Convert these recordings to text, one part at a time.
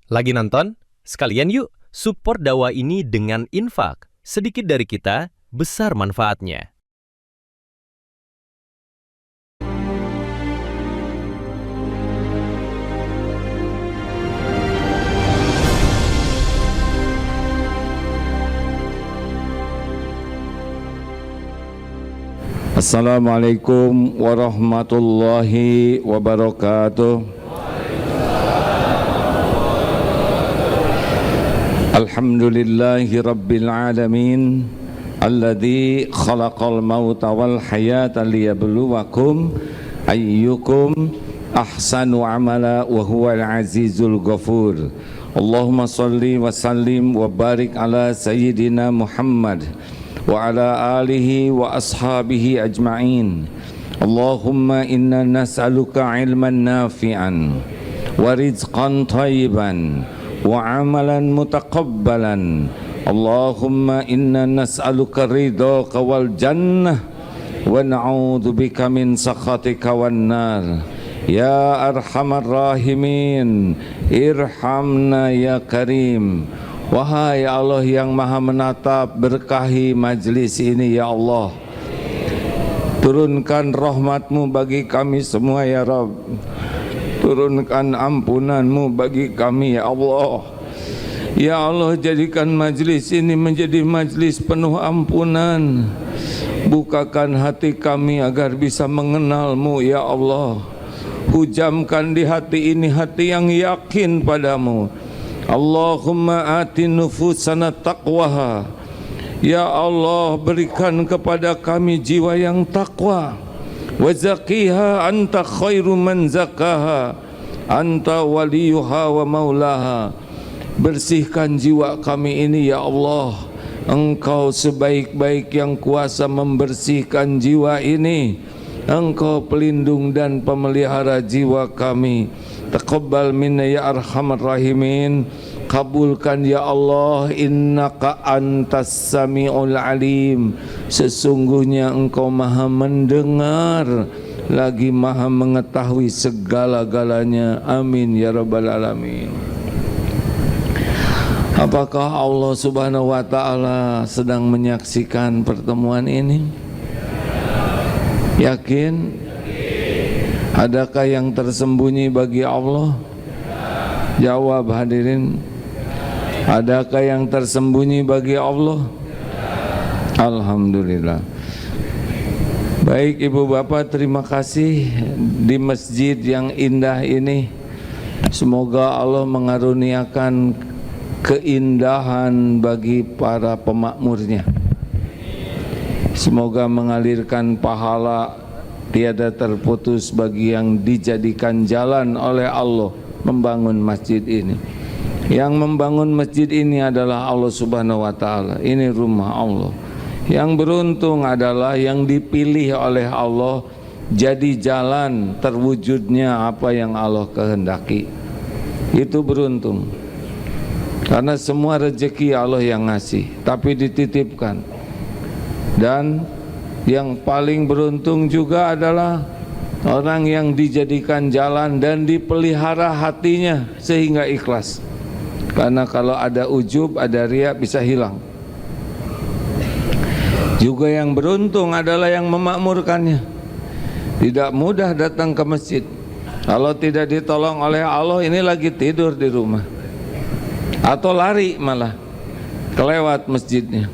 Lagi nonton? Sekalian yuk support dakwah ini dengan infak. Sedikit dari kita, besar manfaatnya. Assalamualaikum warahmatullahi wabarakatuh. Alhamdulillahi rabbil alamin, alladzi khalaqal mauta wal hayata liyabluwakum ayyukum ahsanu amala wa huwal azizul ghafur. Allahumma salli wa sallim wa barik ala sayyidina Muhammad wa ala alihi wa ashabihi ajma'in. Allahumma inna nas'aluka ilman nafi'an wa rizqan thayyiban wa amalan mutaqabbalan. Allahumma inna nas'aluka ridhaka wal jannah wa na'udzubika min sakhatika wan nar. Ya arhamar rahimin, irhamna ya karim. Wahai Allah yang maha menatap, berkahi majlis ini ya Allah. Turunkan rahmat-Mu bagi kami semua ya Rabb. Turunkan ampunan-Mu bagi kami ya Allah. Ya Allah, jadikan majlis ini menjadi majlis penuh ampunan. Bukakan hati kami agar bisa mengenal-Mu ya Allah. Hujamkan di hati ini hati yang yakin padamu. Allahumma ati nufusana taqwaha. Ya Allah, berikan kepada kami jiwa yang takwa. Wa zakiha anta khairu man zakaha, anta waliyuha wa maulaha. Bersihkan jiwa kami ini ya Allah. Engkau sebaik-baik yang kuasa membersihkan jiwa ini. Engkau pelindung dan pemelihara jiwa kami. Taqabbal minna ya arhamar rahimin. Kabulkan ya Allah, innaka antas sami'ul alim. Sesungguhnya Engkau maha mendengar lagi maha mengetahui segala-galanya. Amin ya rabbal alamin. Apakah Allah subhanahu wa ta'ala sedang menyaksikan pertemuan ini? Yakin? Adakah yang tersembunyi bagi Allah? Jawab hadirin. Adakah yang tersembunyi bagi Allah? Alhamdulillah. Baik ibu bapak, terima kasih di masjid yang indah ini. Semoga Allah mengaruniakan keindahan bagi para pemakmurnya. Semoga mengalirkan pahala tiada terputus bagi yang dijadikan jalan oleh Allah membangun masjid ini. Yang membangun masjid ini adalah Allah subhanahu wa ta'ala. Ini rumah Allah. Yang beruntung adalah yang dipilih oleh Allah jadi jalan terwujudnya apa yang Allah kehendaki. Itu beruntung. Karena semua rezeki Allah yang ngasih, tapi dititipkan. Dan yang paling beruntung juga adalah orang yang dijadikan jalan dan dipelihara hatinya sehingga ikhlas. Karena kalau ada ujub, ada riya, bisa hilang. Juga yang beruntung adalah yang memakmurkannya. Tidak mudah datang ke masjid. Kalau tidak ditolong oleh Allah, ini lagi tidur di rumah. Atau lari malah, kelewat masjidnya.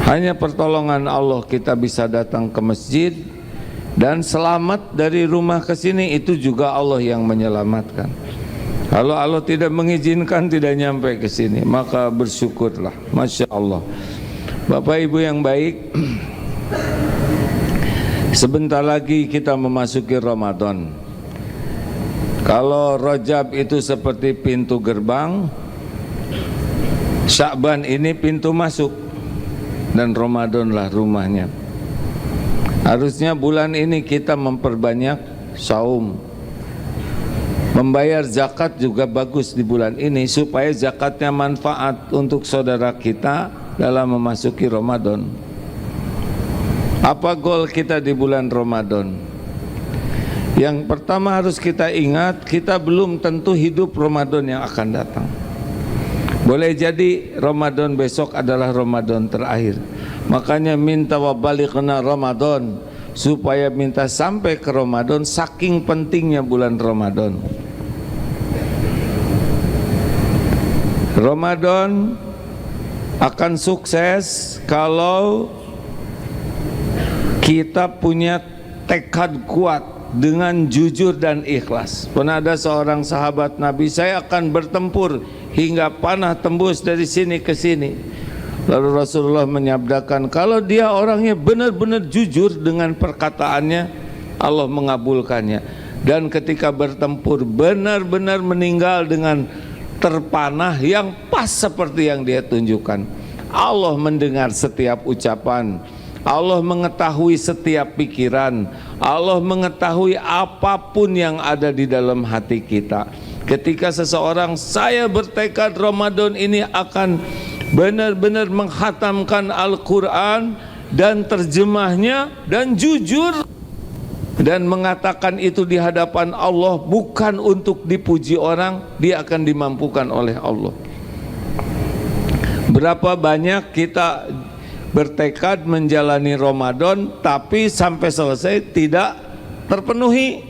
Hanya pertolongan Allah kita bisa datang ke masjid. Dan selamat dari rumah ke sini, itu juga Allah yang menyelamatkan. Kalau Allah tidak mengizinkan, tidak nyampe ke sini, maka bersyukurlah. Masya Allah. Bapak ibu yang baik, sebentar lagi kita memasuki Ramadan. Kalau Rajab itu seperti pintu gerbang, Sya'ban ini pintu masuk, dan Ramadanlah rumahnya. Harusnya bulan ini kita memperbanyak saum. Membayar zakat juga bagus di bulan ini supaya zakatnya manfaat untuk saudara kita dalam memasuki Ramadan. Apa goal kita di bulan Ramadan? Yang pertama harus kita ingat, kita belum tentu hidup Ramadan yang akan datang. Boleh jadi Ramadan besok adalah Ramadan terakhir. Makanya minta wa balighna Ramadan, supaya minta sampai ke Ramadan, saking pentingnya bulan Ramadan. Ramadan akan sukses kalau kita punya tekad kuat dengan jujur dan ikhlas. Pernah ada seorang sahabat Nabi, saya akan bertempur hingga panah tembus dari sini ke sini. Lalu Rasulullah menyabdakan, kalau dia orangnya benar-benar jujur dengan perkataannya, Allah mengabulkannya. Dan ketika bertempur benar-benar meninggal dengan terpanah yang pas seperti yang dia tunjukkan. Allah mendengar setiap ucapan, Allah mengetahui setiap pikiran, Allah mengetahui apapun yang ada di dalam hati kita. Ketika seseorang, saya bertekad Ramadan ini akan benar-benar menghatamkan Al-Quran dan terjemahnya, dan jujur dan mengatakan itu di hadapan Allah, bukan untuk dipuji orang, dia akan dimampukan oleh Allah. Berapa banyak kita bertekad menjalani Ramadan tapi sampai selesai tidak terpenuhi.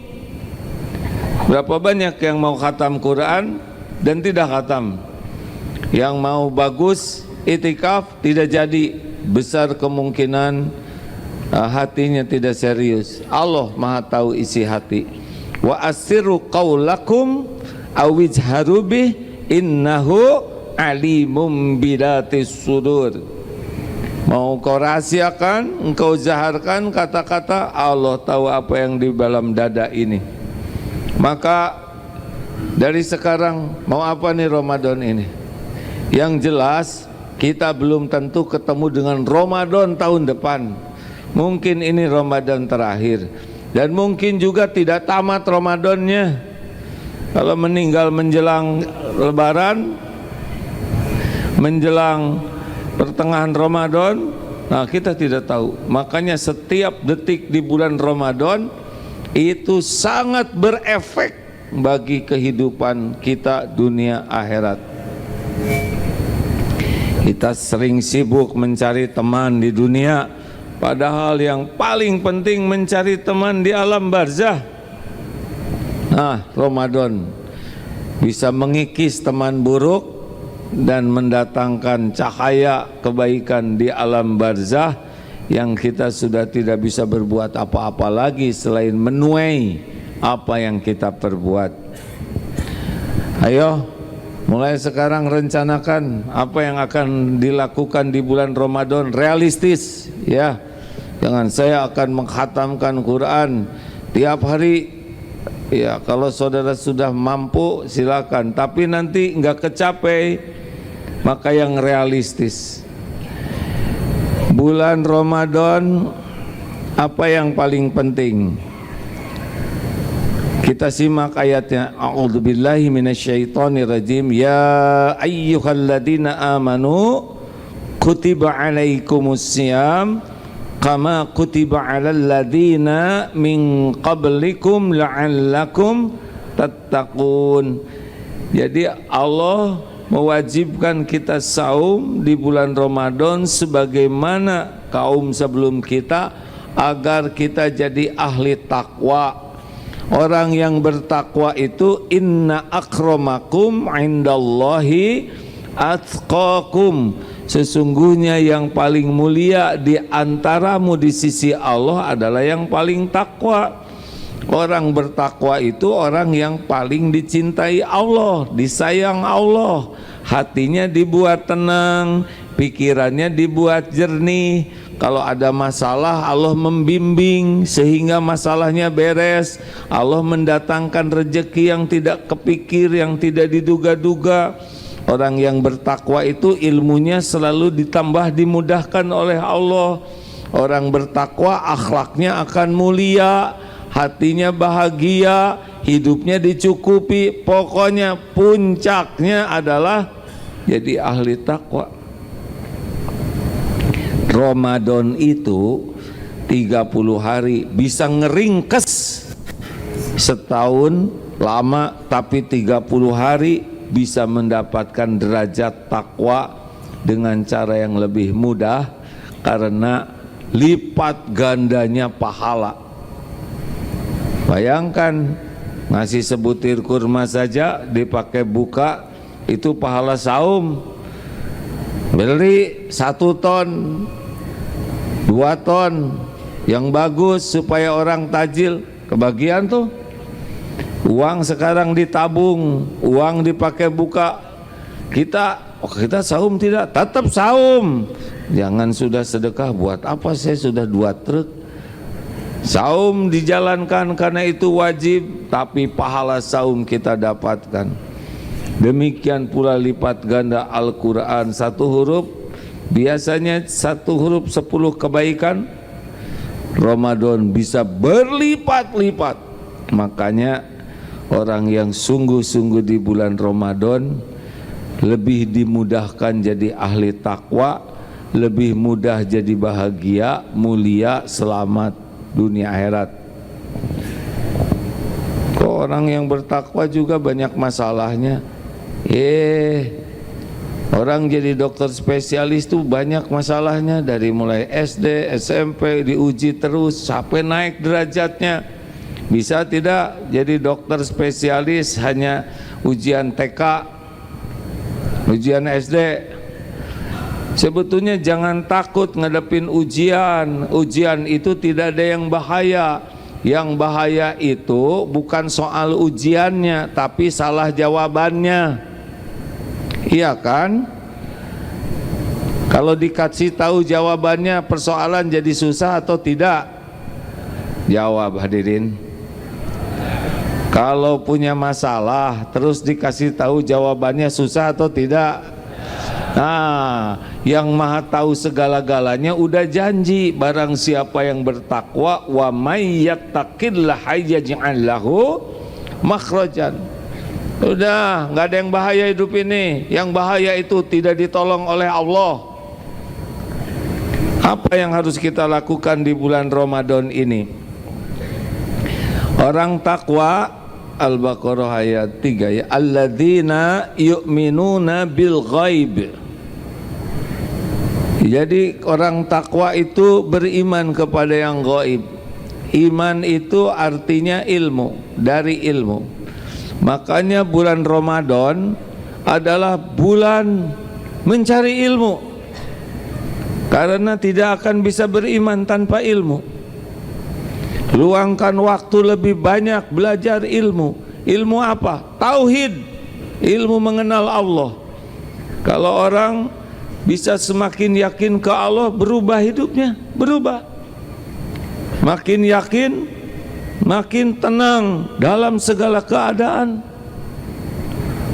Berapa banyak yang mau khatam Quran dan tidak khatam, yang mau bagus itikaf tidak jadi, besar kemungkinan hatinya tidak serius. Allah Maha tahu isi hati. Wa asirru qaulakum awijharu bih innahu alimum bidatis sudur. Mau kau rahasiakan, engkau zaharkan kata-kata, Allah tahu apa yang di dalam dada ini. Maka dari sekarang mau apa nih Ramadan ini? Yang jelas kita belum tentu ketemu dengan Ramadan tahun depan. Mungkin ini Ramadan terakhir, dan mungkin juga tidak tamat Ramadannya. Kalau meninggal menjelang Lebaran, menjelang pertengahan Ramadan, nah kita tidak tahu. Makanya setiap detik di bulan Ramadan itu sangat berefek bagi kehidupan kita dunia akhirat. Kita sering sibuk mencari teman di dunia, padahal yang paling penting mencari teman di alam barzah. Nah, Ramadan bisa mengikis teman buruk dan mendatangkan cahaya kebaikan di alam barzah, yang kita sudah tidak bisa berbuat apa-apa lagi selain menuai apa yang kita perbuat. Ayo, mulai sekarang rencanakan apa yang akan dilakukan di bulan Ramadan, realistis ya. Jangan saya akan menghatamkan Quran tiap hari. Ya, kalau saudara sudah mampu silakan, tapi nanti nggak kecapai. Maka yang realistis. Bulan Ramadan, apa yang paling penting? Kita simak ayatnya. A'udzubillahi minasyaitonirrajim. Ya ayyuhalladzina amanu kutiba alaikumusiyam kama kutiba alal ladzina min qablikum la'allakum tattaqun. Jadi Allah mewajibkan kita saum di bulan Ramadan sebagaimana kaum sebelum kita, agar kita jadi ahli takwa. Orang yang bertakwa itu inna akramakum indallahi atqakum, sesungguhnya yang paling mulia di antaramu di sisi Allah adalah yang paling takwa. Orang bertakwa itu orang yang paling dicintai Allah, disayang Allah, hatinya dibuat tenang, pikirannya dibuat jernih. Kalau ada masalah, Allah membimbing sehingga masalahnya beres. Allah mendatangkan rezeki yang tidak kepikir, yang tidak diduga-duga. Orang yang bertakwa itu ilmunya selalu ditambah, dimudahkan oleh Allah. Orang bertakwa akhlaknya akan mulia, hatinya bahagia, hidupnya dicukupi. Pokoknya puncaknya adalah jadi ahli takwa. Ramadan itu 30 hari bisa ngeringkes setahun lama tapi 30 hari bisa mendapatkan derajat takwa dengan cara yang lebih mudah karena lipat gandanya pahala. Bayangkan ngasih sebutir kurma saja dipakai buka itu pahala saum. Beli 1 ton 2 ton yang bagus supaya orang tajil, kebagian tuh. Uang sekarang ditabung, uang dipakai buka. Kita saum tidak? Tetap saum. Jangan sudah sedekah, buat apa saya sudah 2 truk. Saum dijalankan karena itu wajib, tapi pahala saum kita dapatkan. Demikian pula lipat ganda Al-Quran, 1 huruf biasanya 1 huruf 10 kebaikan, Ramadan bisa berlipat-lipat. Makanya orang yang sungguh-sungguh di bulan Ramadan lebih dimudahkan jadi ahli takwa, lebih mudah jadi bahagia, mulia, selamat dunia akhirat. Kok orang yang bertakwa juga banyak masalahnya? Orang jadi dokter spesialis tuh banyak masalahnya, dari mulai SD, SMP diuji terus sampai naik derajatnya. Bisa tidak jadi dokter spesialis hanya ujian TK, ujian SD? Sebetulnya jangan takut ngadepin ujian. Ujian itu tidak ada yang bahaya. Yang bahaya itu bukan soal ujiannya, tapi salah jawabannya. Iya kan? Kalau dikasih tahu jawabannya, persoalan jadi susah atau tidak? Jawab hadirin. Kalau punya masalah terus dikasih tahu jawabannya, susah atau tidak? Nah, yang maha tahu segala-galanya udah janji, barang siapa yang bertakwa, wa may yattaqillaha yaj'al lahu makhrajan. Udah, nggak ada yang bahaya hidup ini. Yang bahaya itu tidak ditolong oleh Allah. Apa yang harus kita lakukan di bulan Ramadan ini? Orang takwa, Al-Baqarah ayat 3 ya, alladzina yu'minuna bil ghaib. Jadi orang takwa itu beriman kepada yang gaib. Iman itu artinya ilmu, dari ilmu. Makanya bulan Ramadan adalah bulan mencari ilmu, karena tidak akan bisa beriman tanpa ilmu. Luangkan waktu lebih banyak belajar ilmu. Ilmu apa? Tauhid, ilmu mengenal Allah. Kalau orang bisa semakin yakin ke Allah, berubah hidupnya, berubah. Makin yakin, makin tenang dalam segala keadaan.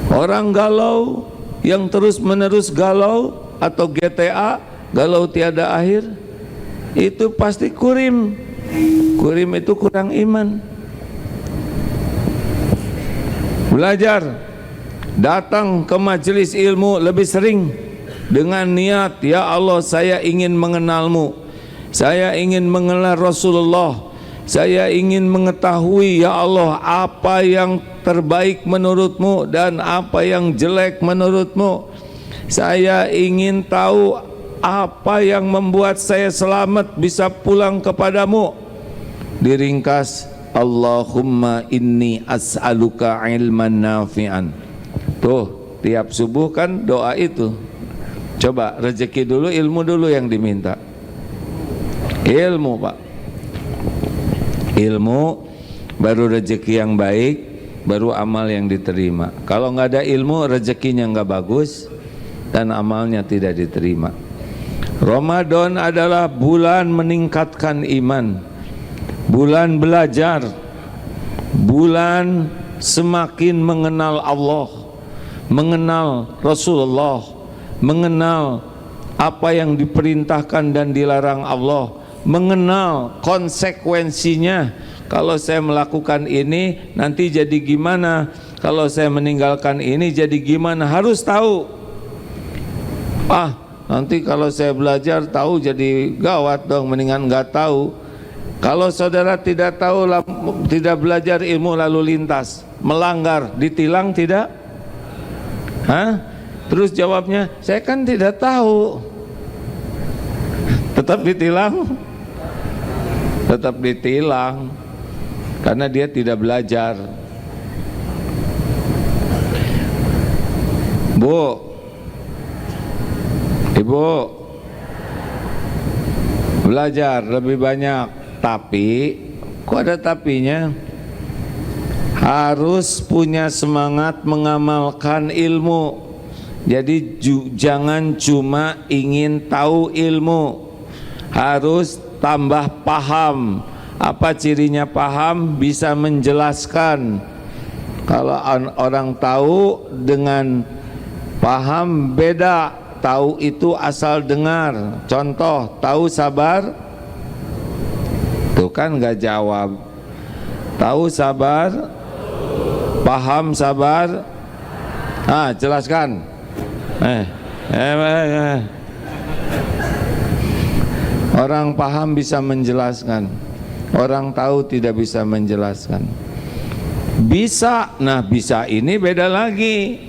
Orang galau, yang terus-menerus galau atau GTA, galau tiada akhir, itu pasti kurim. Kurim itu kurang iman. Belajar, datang ke majelis ilmu lebih sering dengan niat, ya Allah saya ingin mengenalmu, saya ingin mengenal Rasulullah, saya ingin mengetahui ya Allah apa yang terbaik menurutmu dan apa yang jelek menurutmu. Saya ingin tahu apa yang membuat saya selamat bisa pulang kepadamu. Diringkas, Allahumma inni as'aluka ilman nafi'an. Tuh, tiap subuh kan doa itu. Coba rezeki dulu, ilmu dulu yang diminta. Ilmu Pak, ilmu baru rezeki yang baik, baru amal yang diterima. Kalau nggak ada ilmu, rezekinya nggak bagus dan amalnya tidak diterima. Ramadan adalah bulan meningkatkan iman, bulan belajar, bulan semakin mengenal Allah, mengenal Rasulullah, mengenal apa yang diperintahkan dan dilarang Allah, mengenal konsekuensinya. Kalau saya melakukan ini nanti jadi gimana, kalau saya meninggalkan ini jadi gimana, harus tahu. Nanti kalau saya belajar tahu jadi gawat dong, mendingan nggak tahu. Kalau saudara tidak tahu, tidak belajar ilmu lalu lintas, melanggar, ditilang tidak? Hah? Terus jawabnya, saya kan tidak tahu. Tetap ditilang? Tetap ditilang, karena dia tidak belajar. Bu, Ibu, belajar lebih banyak. Tapi, kok ada tapinya? Harus punya semangat mengamalkan ilmu. Jadi jangan cuma ingin tahu ilmu, harus tambah paham. Apa cirinya paham? Bisa menjelaskan. Kalau orang tahu dengan paham beda. Tahu itu asal dengar. Contoh, tahu sabar? Tuh kan nggak jawab. Tahu sabar, paham sabar. Jelaskan. Orang paham bisa menjelaskan, orang tahu tidak bisa menjelaskan. Bisa, nah bisa ini beda lagi.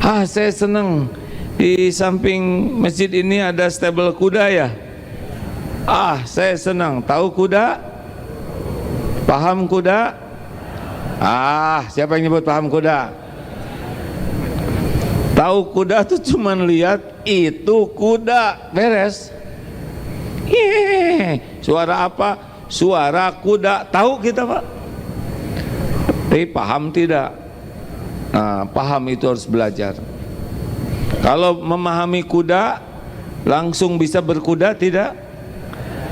Saya senang di samping masjid ini ada stable kuda ya. Saya senang. Tahu kuda? Paham kuda? Siapa yang nyebut paham kuda? Tahu kuda tuh cuman lihat itu kuda, beres. Suara apa? Suara kuda. Tahu kita, Pak? Tapi paham tidak? Paham itu harus belajar. Kalau memahami kuda, langsung bisa berkuda tidak?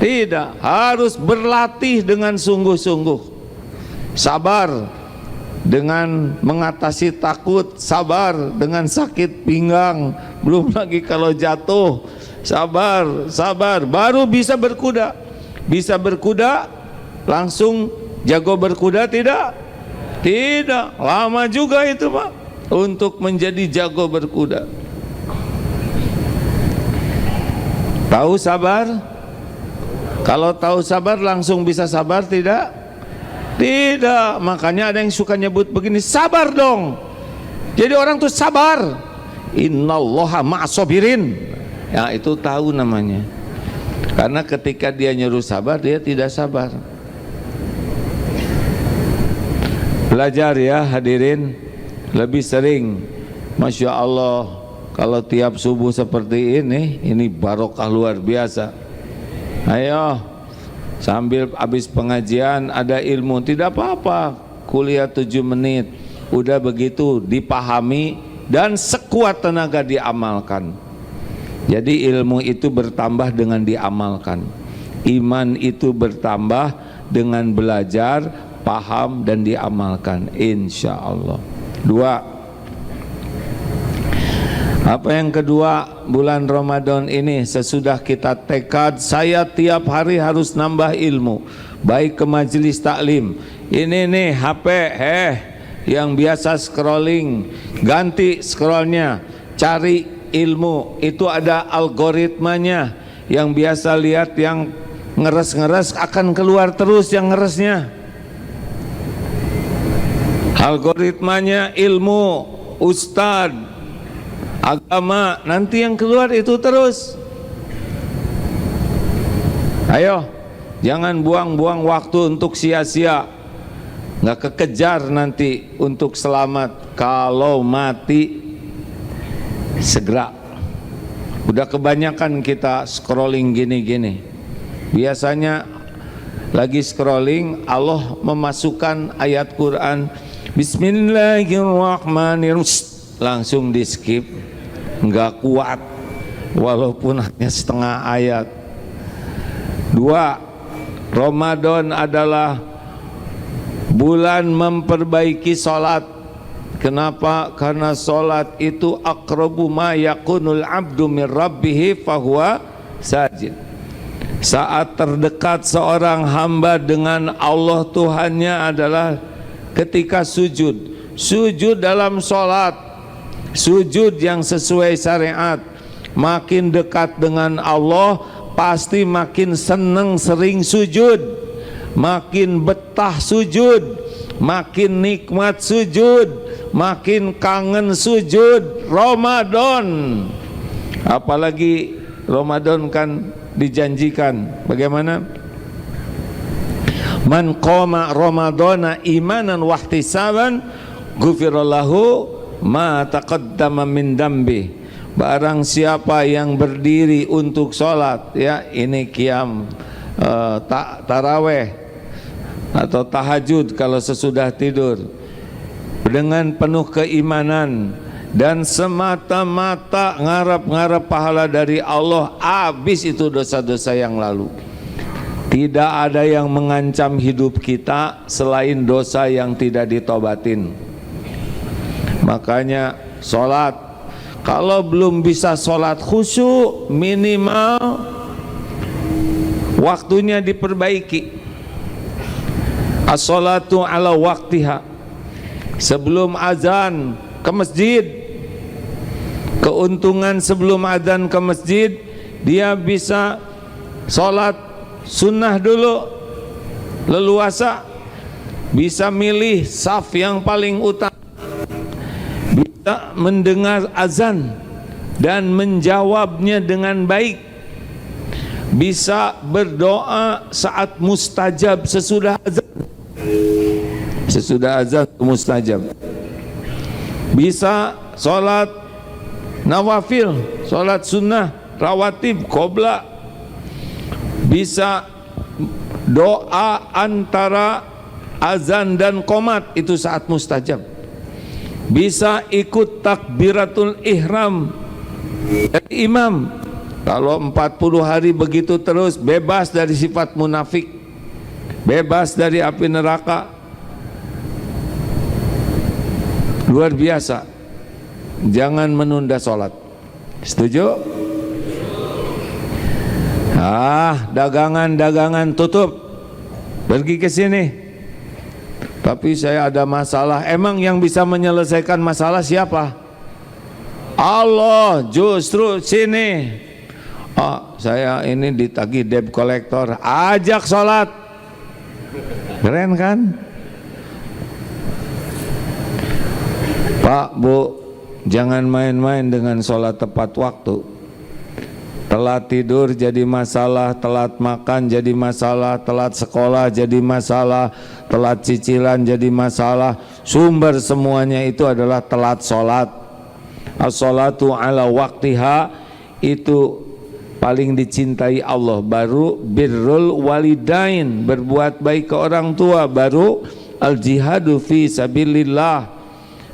Tidak, harus berlatih dengan sungguh-sungguh. Sabar dengan mengatasi takut, sabar dengan sakit pinggang, belum lagi kalau jatuh. Sabar, baru bisa berkuda. Bisa berkuda, langsung jago berkuda tidak? Tidak, lama juga itu, Pak, untuk menjadi jago berkuda. Tahu sabar? Kalau tahu sabar langsung bisa sabar tidak? Tidak. Makanya ada yang suka nyebut begini, sabar dong. Jadi orang tuh sabar. Innallaha ma'as-sabirin. Ya itu tahu namanya. Karena ketika dia nyuruh sabar, dia tidak sabar. Belajar ya hadirin, lebih sering. Masya Allah, kalau tiap subuh seperti ini barokah luar biasa. Ayo, sambil habis pengajian ada ilmu, tidak apa-apa, kuliah 7 menit, udah begitu dipahami dan sekuat tenaga diamalkan. Jadi ilmu itu bertambah dengan diamalkan, iman itu bertambah dengan belajar, paham dan diamalkan, insya Allah. 2. Apa yang kedua, bulan Ramadan ini sesudah kita tekad, saya tiap hari harus nambah ilmu, baik ke majelis taklim. Ini nih HP, yang biasa scrolling, ganti scrollnya, cari ilmu. Itu ada algoritmanya. Yang biasa lihat yang ngeres-ngeres akan keluar terus yang ngeresnya. Algoritmanya ilmu, ustadz, agama, nanti yang keluar itu terus. Ayo, jangan buang-buang waktu untuk sia-sia, nggak kekejar nanti untuk selamat. Kalau mati segera. Udah kebanyakan kita scrolling gini-gini. Biasanya lagi scrolling, Allah memasukkan ayat Quran, Bismillahirrahmanirrahim, langsung di skip, nggak kuat walaupun hanya setengah ayat. 2. Ramadan adalah bulan memperbaiki sholat. Kenapa? Karena sholat itu aqrabu ma yakunul abdu min rabbihi fahuwa sajid. Saat terdekat seorang hamba dengan Allah Tuhannya adalah ketika sujud. Sujud dalam sholat, sujud yang sesuai syariat. Makin dekat dengan Allah, pasti makin seneng sering sujud, makin betah sujud, makin nikmat sujud, makin kangen sujud. Ramadan, apalagi Ramadan kan dijanjikan bagaimana? Man qama ramadana imanan wahtisaban ghufirallahu ma taqaddama min dambi. Barang siapa yang berdiri untuk sholat, ya ini qiyam taraweh atau tahajud kalau sesudah tidur, dengan penuh keimanan dan semata-mata ngarap-ngarap pahala dari Allah, habis itu dosa-dosa yang lalu. Tidak ada yang mengancam hidup kita selain dosa yang tidak ditobatin. Makanya sholat, kalau belum bisa sholat khusyuk, minimal waktunya diperbaiki. As-sholatu ala waktiha, sebelum azan ke masjid. Keuntungan sebelum azan ke masjid, dia bisa sholat sunnah dulu, leluasa, bisa milih saf yang paling utama, bisa mendengar azan dan menjawabnya dengan baik, bisa berdoa saat mustajab sesudah azan, mustajab, bisa sholat nawafil, sholat sunnah, rawatib, qobla, bisa doa antara azan dan qomat, itu saat mustajab, bisa ikut takbiratul ihram dari imam. Kalau 40 hari begitu terus, bebas dari sifat munafik, bebas dari api neraka. Luar biasa. Jangan menunda sholat. Setuju? Dagangan-dagangan tutup, pergi ke sini. Tapi saya ada masalah. Emang yang bisa menyelesaikan masalah siapa? Allah. Justru sini, saya ini ditagih debt collector, ajak sholat. Keren kan? Pak, Bu, jangan main-main dengan sholat tepat waktu. Telat tidur jadi masalah, telat makan jadi masalah, telat sekolah jadi masalah, telat cicilan jadi masalah. Sumber semuanya itu adalah telat sholat. As-sholatu ala waktiha, itu paling dicintai Allah. Baru birrul walidain, berbuat baik ke orang tua. Baru al-jihadu fi sabilillah.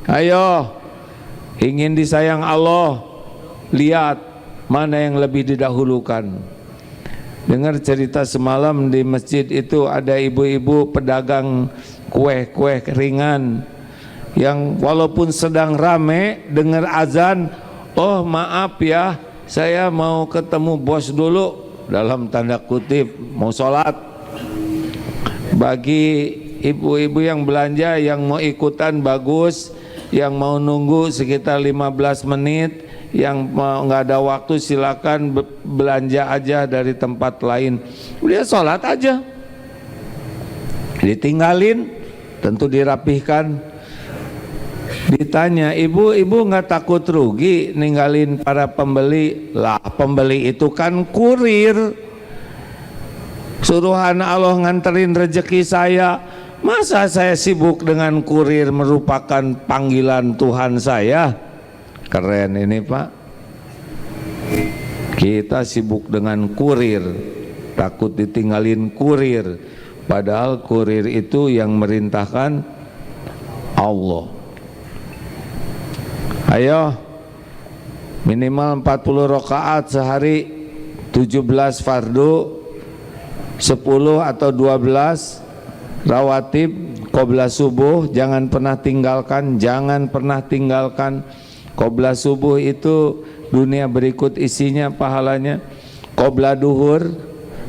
Ayo, ingin disayang Allah, lihat mana yang lebih didahulukan. Dengar cerita semalam di masjid itu ada ibu-ibu pedagang kue-kue ringan yang walaupun sedang rame dengar azan, oh maaf ya, saya mau ketemu bos dulu, dalam tanda kutip mau sholat. Bagi ibu-ibu yang belanja, yang mau ikutan bagus, yang mau nunggu sekitar 15 menit, yang nggak ada waktu silakan belanja aja dari tempat lain. Dia sholat aja, ditinggalin, tentu dirapihkan. Ditanya, ibu nggak takut rugi ninggalin para pembeli? Lah, pembeli itu kan kurir, suruhan Allah nganterin rezeki saya. Masa saya sibuk dengan kurir merupakan panggilan Tuhan saya? Keren ini Pak. Kita sibuk dengan kurir, takut ditinggalin kurir, padahal kurir itu yang merintahkan Allah. Ayo, minimal 40 rakaat sehari, 17 fardu, 10 atau 12 rawatib qobla subuh. Jangan pernah tinggalkan, jangan pernah tinggalkan. Qobla subuh itu dunia berikut isinya pahalanya. Qobla duhur,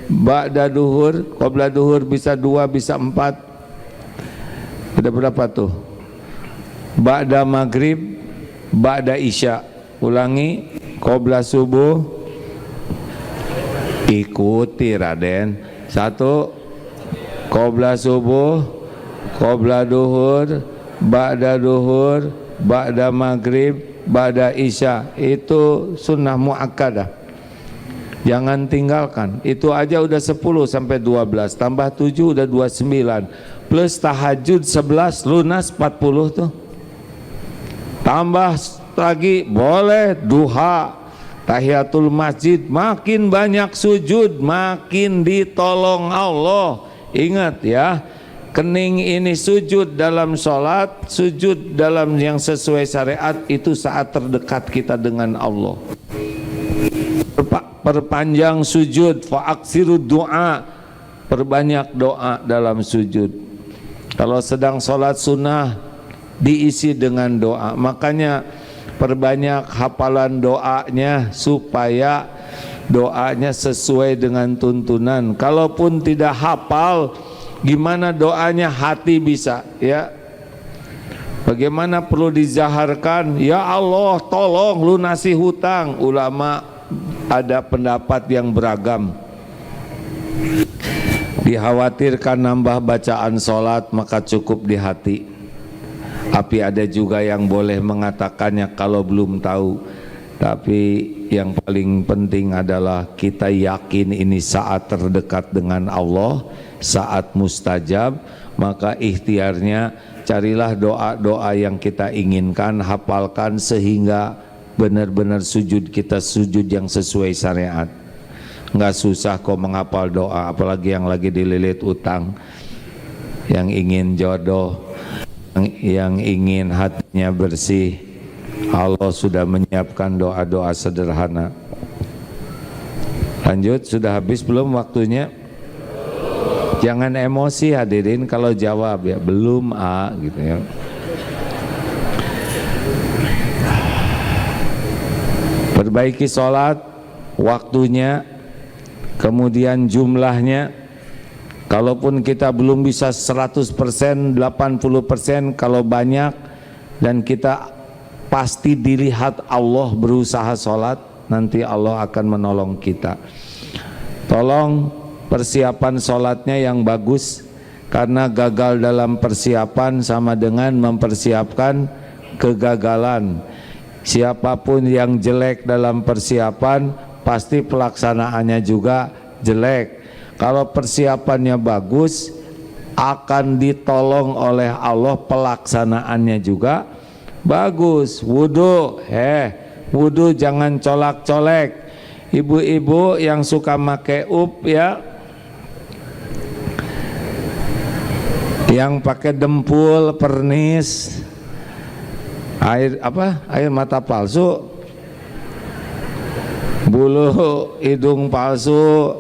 ba'da duhur. Qobla duhur bisa 2, bisa 4. Ada berapa tuh? Ba'da maghrib, ba'da isya. Ulangi, qobla subuh, Ikuti Raden. 1, qobla subuh, qobla duhur, ba'da duhur, ba'da maghrib, ba'da isya. Itu sunnah muakkadah. Jangan tinggalkan. Itu aja udah 10 sampai 12. Tambah 7 udah 29. Plus tahajud 11, lunas 40 tuh. Tambah lagi boleh duha, tahiyatul masjid, makin banyak sujud, makin ditolong Allah. Ingat ya, kening ini sujud dalam sholat, sujud dalam yang sesuai syariat, itu saat terdekat kita dengan Allah. Perpanjang sujud, fa'aksiru doa, perbanyak doa dalam sujud. Kalau sedang sholat sunnah, diisi dengan doa. Makanya perbanyak hafalan doanya supaya doanya sesuai dengan tuntunan. Kalaupun tidak hafal, gimana doanya hati bisa ya. Bagaimana perlu dizaharkan, ya Allah tolong lunasi hutang. Ulama ada pendapat yang beragam. Dikhawatirkan nambah bacaan sholat, maka cukup di hati. Tapi ada juga yang boleh mengatakannya kalau belum tahu. Tapi yang paling penting adalah kita yakin ini saat terdekat dengan Allah, saat mustajab. Maka ikhtiarnya carilah doa-doa yang kita inginkan, hafalkan sehingga benar-benar sujud kita sujud yang sesuai syariat. Nggak susah kok menghafal doa, apalagi yang lagi dililit utang, yang ingin jodoh, yang ingin hatinya bersih. Allah sudah menyiapkan doa-doa sederhana. Lanjut, sudah habis belum waktunya? Jangan emosi hadirin kalau jawab ya, belum gitu ya. Perbaiki sholat, waktunya, kemudian jumlahnya. Kalaupun kita belum bisa 100%, 80%, kalau banyak dan kita pasti dilihat Allah berusaha sholat, nanti Allah akan menolong kita. Tolong persiapan sholatnya yang bagus, karena gagal dalam persiapan sama dengan mempersiapkan kegagalan. Siapapun yang jelek dalam persiapan, pasti pelaksanaannya juga jelek. Kalau persiapannya bagus, akan ditolong oleh Allah, pelaksanaannya juga bagus. Wudu, wudu jangan colak-colek. Ibu-ibu yang suka make up ya, yang pakai dempul, pernis, air mata palsu, bulu hidung palsu,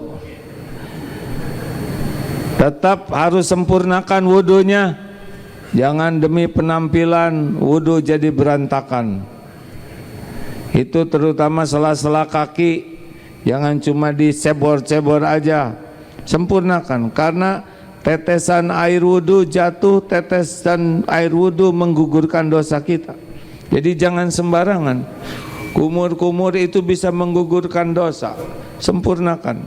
tetap harus sempurnakan wudunya. Jangan demi penampilan wudu jadi berantakan. Itu terutama sela-sela kaki, jangan cuma disebor-cebor aja, sempurnakan. Karena tetesan air wudu jatuh, tetesan air wudu menggugurkan dosa kita. Jadi jangan sembarangan. Kumur-kumur itu bisa menggugurkan dosa. Sempurnakan.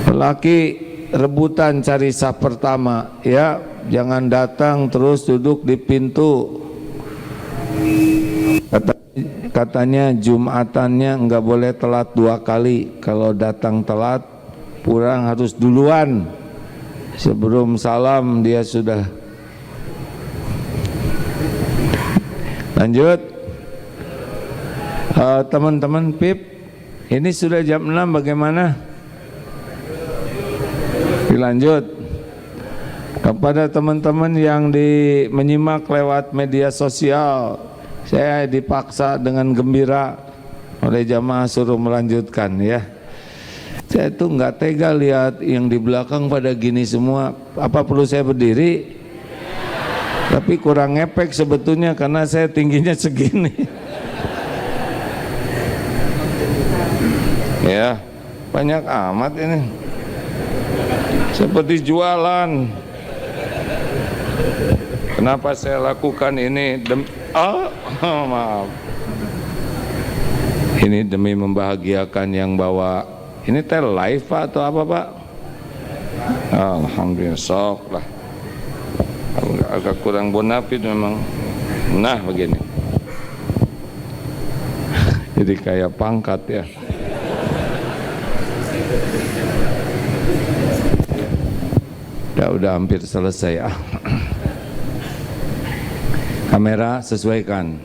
Lelaki rebutan cari saf pertama ya, jangan datang terus duduk di pintu. Katanya Jumatannya enggak boleh telat 2 kali. Kalau datang telat, pulang harus duluan. Sebelum salam dia sudah. Lanjut, teman-teman PIP, ini sudah jam 6, bagaimana? Dilanjut. Kepada teman-teman yang menyimak lewat media sosial, saya dipaksa dengan gembira oleh jamaah suruh melanjutkan ya. Saya tuh nggak tega lihat yang di belakang pada gini semua. Apa perlu saya berdiri? Tapi kurang ngepek sebetulnya karena saya tingginya segini. Ya, banyak amat ini. Seperti jualan. Kenapa saya lakukan ini? Maaf. Ini demi membahagiakan yang bawa. Ini teh live Pak atau apa Pak? Alhamdulillah, sok lah. Agak kurang bonafit memang. Nah begini. Jadi kayak pangkat ya. Udah hampir selesai. Kamera sesuaikan.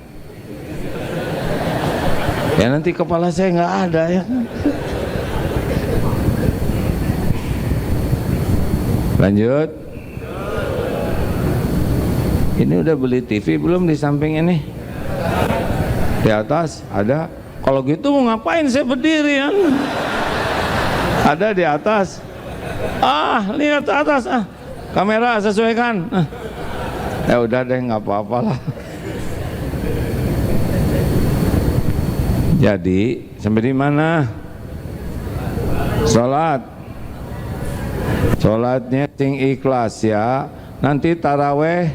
Ya nanti kepala saya nggak ada ya. Lanjut. Ini udah beli TV belum di samping ini? Di atas ada. Kalau gitu mau ngapain saya berdiri ya? Ada di atas. Lihat ke atas. Kamera sesuaikan. Ya udah deh, nggak apa-apalah. Jadi sampai di mana? Sholatnya sing ikhlas ya. Nanti taraweh.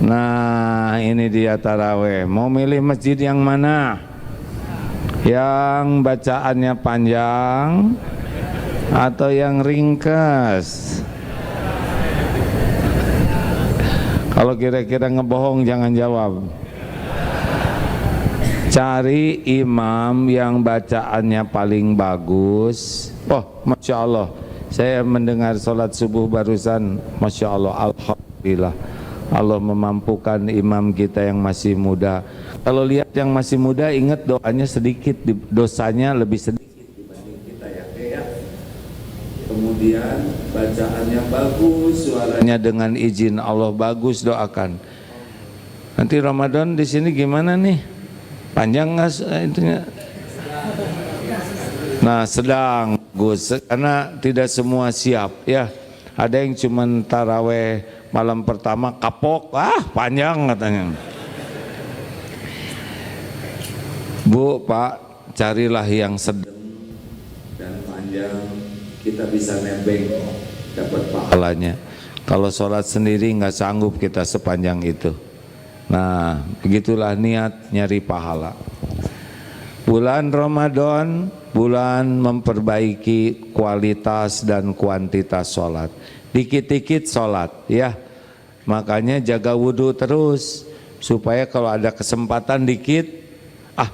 Nah ini dia taraweh. Mau milih masjid yang mana? Yang bacaannya panjang atau yang ringkas? Kalau kira-kira ngebohong jangan jawab. Cari imam yang bacaannya paling bagus. Oh, Masya Allah, saya mendengar sholat subuh barusan. Masya Allah, Alhamdulillah, Allah memampukan imam kita yang masih muda. Kalau lihat yang masih muda, ingat doanya sedikit, dosanya lebih sedikit dibanding kita ya. Kemudian bacaannya bagus, suaranya dengan izin Allah bagus, doakan. Nanti Ramadan di sini gimana nih? Panjang nggak intinya? Nah sedang bagus, karena tidak semua siap ya. Ada yang cuman taraweh malam pertama kapok, panjang katanya. Bu, Pak, carilah yang sedang dan panjang, kita bisa nebeng dapat pahalanya. Kalau sholat sendiri nggak sanggup kita sepanjang itu. Nah, begitulah niat nyari pahala. Bulan Ramadan, bulan memperbaiki kualitas dan kuantitas sholat. Dikit-dikit sholat ya. Makanya jaga wudhu terus, supaya kalau ada kesempatan dikit,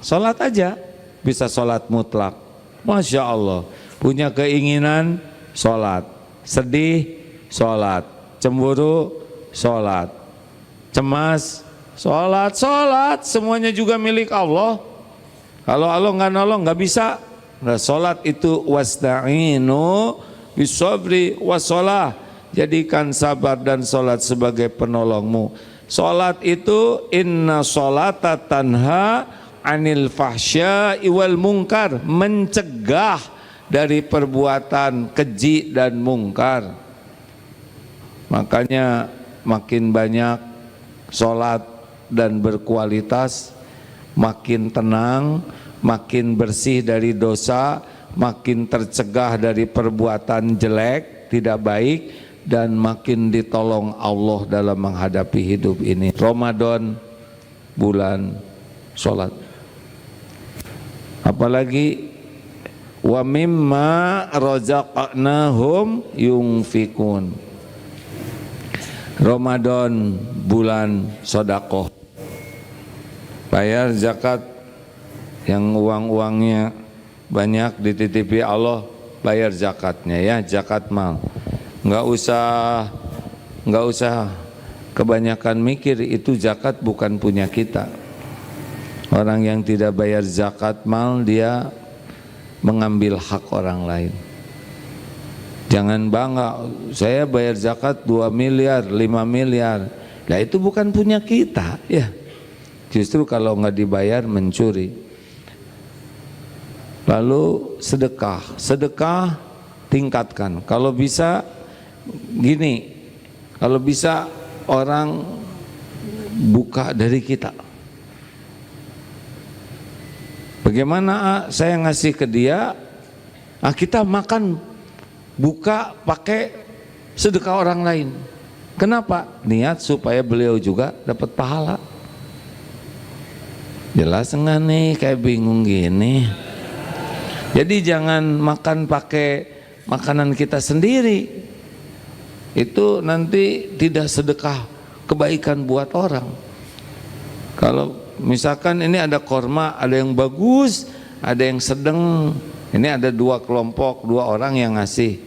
sholat aja. Bisa sholat mutlak. Masya Allah, punya keinginan sholat, sedih sholat, cemburu sholat, cemas sholat, semuanya juga milik Allah. Kalau Allah nggak nolong nggak bisa. Nah, sholat itu wasta'inu bisabri wassalah. Jadikan sabar dan sholat sebagai penolongmu. Sholat itu inna sholata tanha anil fahsya'i wal munkar, mencegah dari perbuatan keji dan mungkar. Makanya makin banyak sholat dan berkualitas, makin tenang, makin bersih dari dosa, makin tercegah dari perbuatan jelek, tidak baik, dan makin ditolong Allah dalam menghadapi hidup ini. Ramadan, bulan sholat. Apalagi wa mimma razaqnahum yunfikun. Ramadan, bulan sedekah. Bayar zakat, yang uang-uangnya banyak dititipi Allah, bayar zakatnya ya, zakat mal. Nggak usah kebanyakan mikir, itu zakat bukan punya kita. Orang yang tidak bayar zakat mal, dia mengambil hak orang lain. Jangan bangga, saya bayar zakat 2 miliar, 5 miliar. Nah itu bukan punya kita ya. Justru kalau nggak dibayar mencuri. Lalu sedekah tingkatkan. Kalau bisa gini, kalau bisa orang buka dari kita. Bagaimana saya ngasih ke dia, kita makan buka pakai sedekah orang lain. Kenapa? Niat supaya beliau juga dapat pahala. Jelas enggak nih, kayak bingung gini. Jadi jangan makan pakai makanan kita sendiri. Itu nanti tidak sedekah kebaikan buat orang. Kalau misalkan ini ada korma, ada yang bagus, ada yang sedang. Ini ada dua kelompok, dua orang yang ngasih.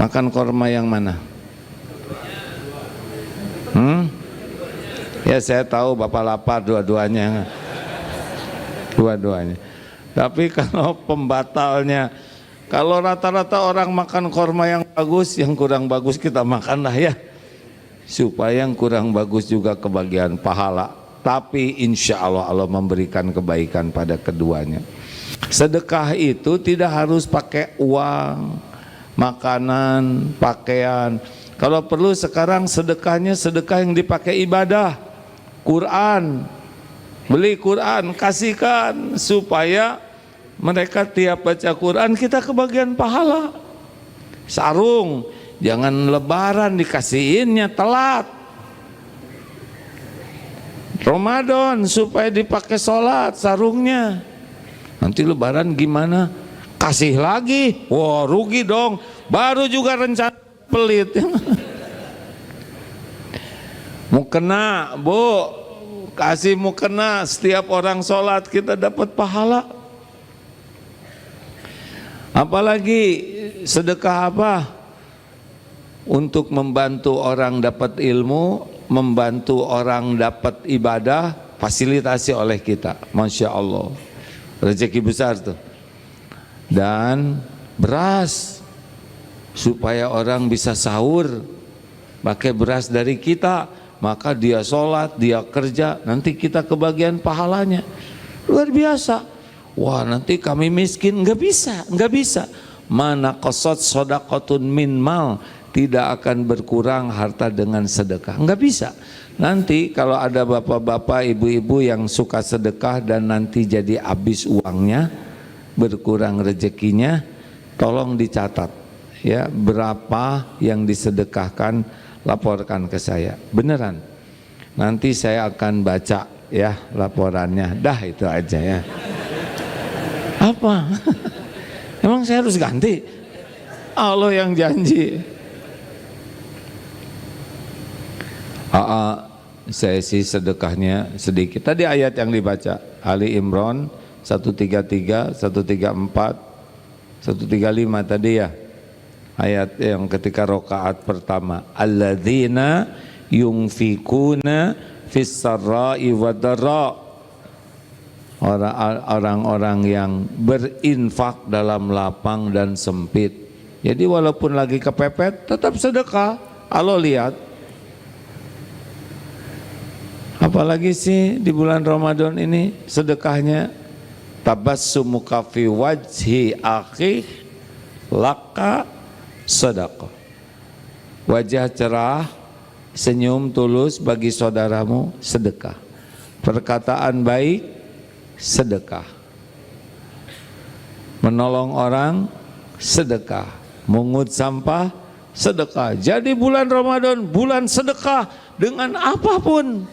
Makan korma yang mana? Ya saya tahu Bapak lapar dua-duanya. Dua-duanya. Tapi kalau pembatalnya, kalau rata-rata orang makan korma yang bagus, yang kurang bagus kita makan lah ya. Supaya yang kurang bagus juga kebagian pahala. Tapi insya Allah Allah memberikan kebaikan pada keduanya. Sedekah itu tidak harus pakai uang, makanan, pakaian. Kalau perlu sekarang sedekahnya sedekah yang dipakai ibadah. Quran, beli Quran, kasihkan supaya mereka tiap baca Quran kita kebagian pahala. Sarung, jangan lebaran dikasihinnya telat. Ramadan supaya dipakai sholat sarungnya. Nanti lebaran gimana? Kasih lagi, wah rugi dong. Baru juga rencana pelit. Mukena, Bu, kasih mukena, setiap orang sholat kita dapat pahala. Apalagi sedekah apa? Untuk membantu orang dapat ilmu, membantu orang dapat ibadah, fasilitasi oleh kita. Masya Allah, rezeki besar tuh. Dan beras supaya orang bisa sahur, pakai beras dari kita. Maka dia sholat, dia kerja, nanti kita kebagian pahalanya. Luar biasa. Wah nanti kami miskin, nggak bisa. Mana qasat shadaqatun min mal, tidak akan berkurang harta dengan sedekah, nggak bisa. Nanti kalau ada bapak-bapak, ibu-ibu yang suka sedekah dan nanti jadi habis uangnya, berkurang rezekinya, tolong dicatat ya berapa yang disedekahkan. Laporkan ke saya, beneran. Nanti saya akan baca ya laporannya. Dah itu aja ya. Apa? Emang saya harus ganti? Allah yang janji. Saya sih sedekahnya sedikit. Tadi ayat yang dibaca Ali Imran 133, 134, 135 tadi ya. Ayat yang ketika rakaat pertama, alladzina yunfikuna fis sarra'i wadara, orang-orang yang berinfak dalam lapang dan sempit. Jadi walaupun lagi kepepet tetap sedekah. Allah lihat. Apalagi sih di bulan Ramadan ini sedekahnya, tabassumuka fi wajhi akhi laka sedekah. Wajah cerah, senyum tulus bagi saudaramu, sedekah. Perkataan baik, sedekah. Menolong orang, sedekah. Mungut sampah, sedekah. Jadi bulan Ramadan, bulan sedekah dengan apapun.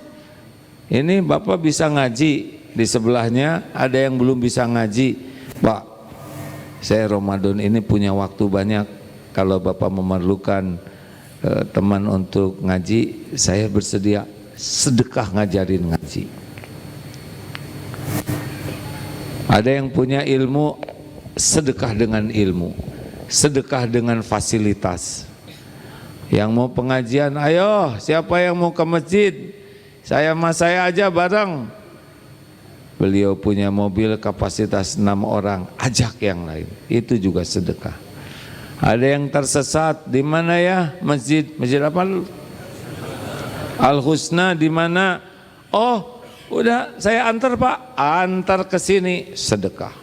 Ini Bapak bisa ngaji, di sebelahnya ada yang belum bisa ngaji. Pak, saya Ramadan ini punya waktu banyak. Kalau Bapak memerlukan teman untuk ngaji, saya bersedia sedekah ngajarin ngaji. Ada yang punya ilmu, sedekah dengan ilmu, sedekah dengan fasilitas. Yang mau pengajian, ayo siapa yang mau ke masjid? Saya sama saya aja bareng. Beliau punya mobil kapasitas 6 orang, ajak yang lain. Itu juga sedekah. Ada yang tersesat, di mana ya masjid? Masjid apa? Al Husna di mana? Oh, udah saya antar Pak, antar ke sini, sedekah.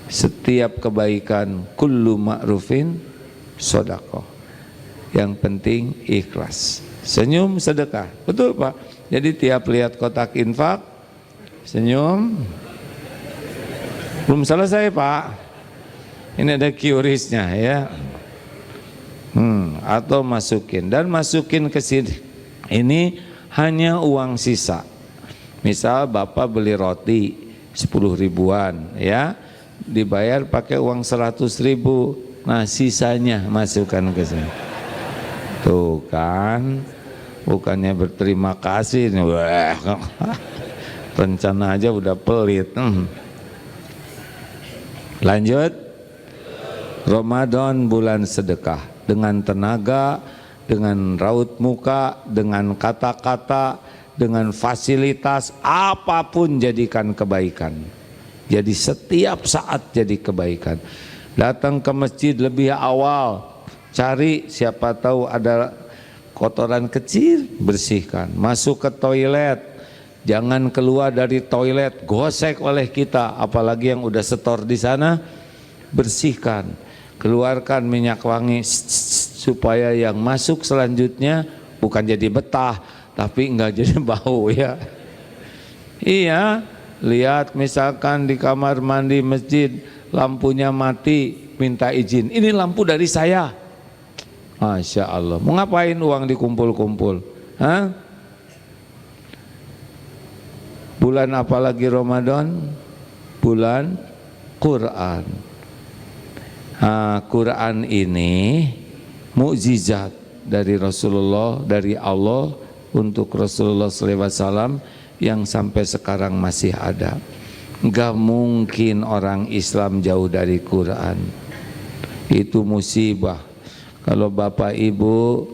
Setiap kebaikan, kullu ma'rufin sedekah. Yang penting ikhlas. Senyum sedekah, betul Pak. Jadi tiap lihat kotak infak, senyum. Belum selesai Pak. Ini ada QRIS-nya ya. Atau masukin dan masukin ke sini. Ini hanya uang sisa. Misal Bapak beli roti 10 ribuan ya, dibayar pakai uang 100 ribu, nah sisanya masukkan ke sini. Tuh kan, bukannya berterima kasih, wah, rencana aja udah pelit. Lanjut, Ramadan bulan sedekah, dengan tenaga, dengan raut muka, dengan kata-kata, dengan fasilitas, apapun jadikan kebaikan. Jadi setiap saat jadi kebaikan. Datang ke masjid lebih awal, cari siapa tahu ada kotoran kecil, bersihkan. Masuk ke toilet, jangan keluar dari toilet gosek oleh kita, apalagi yang udah setor di sana, bersihkan. Keluarkan minyak wangi supaya yang masuk selanjutnya bukan jadi betah, tapi enggak jadi bau ya. Iya, lihat misalkan di kamar mandi masjid lampunya mati, minta izin, ini lampu dari saya. Masya Allah, mau ngapain uang dikumpul-kumpul? Hah? Bulan apa lagi Ramadan? Bulan Quran. Quran ini mukjizat dari Rasulullah, dari Allah untuk Rasulullah SAW yang sampai sekarang masih ada. Gak mungkin orang Islam jauh dari Quran. Itu musibah. Kalau Bapak Ibu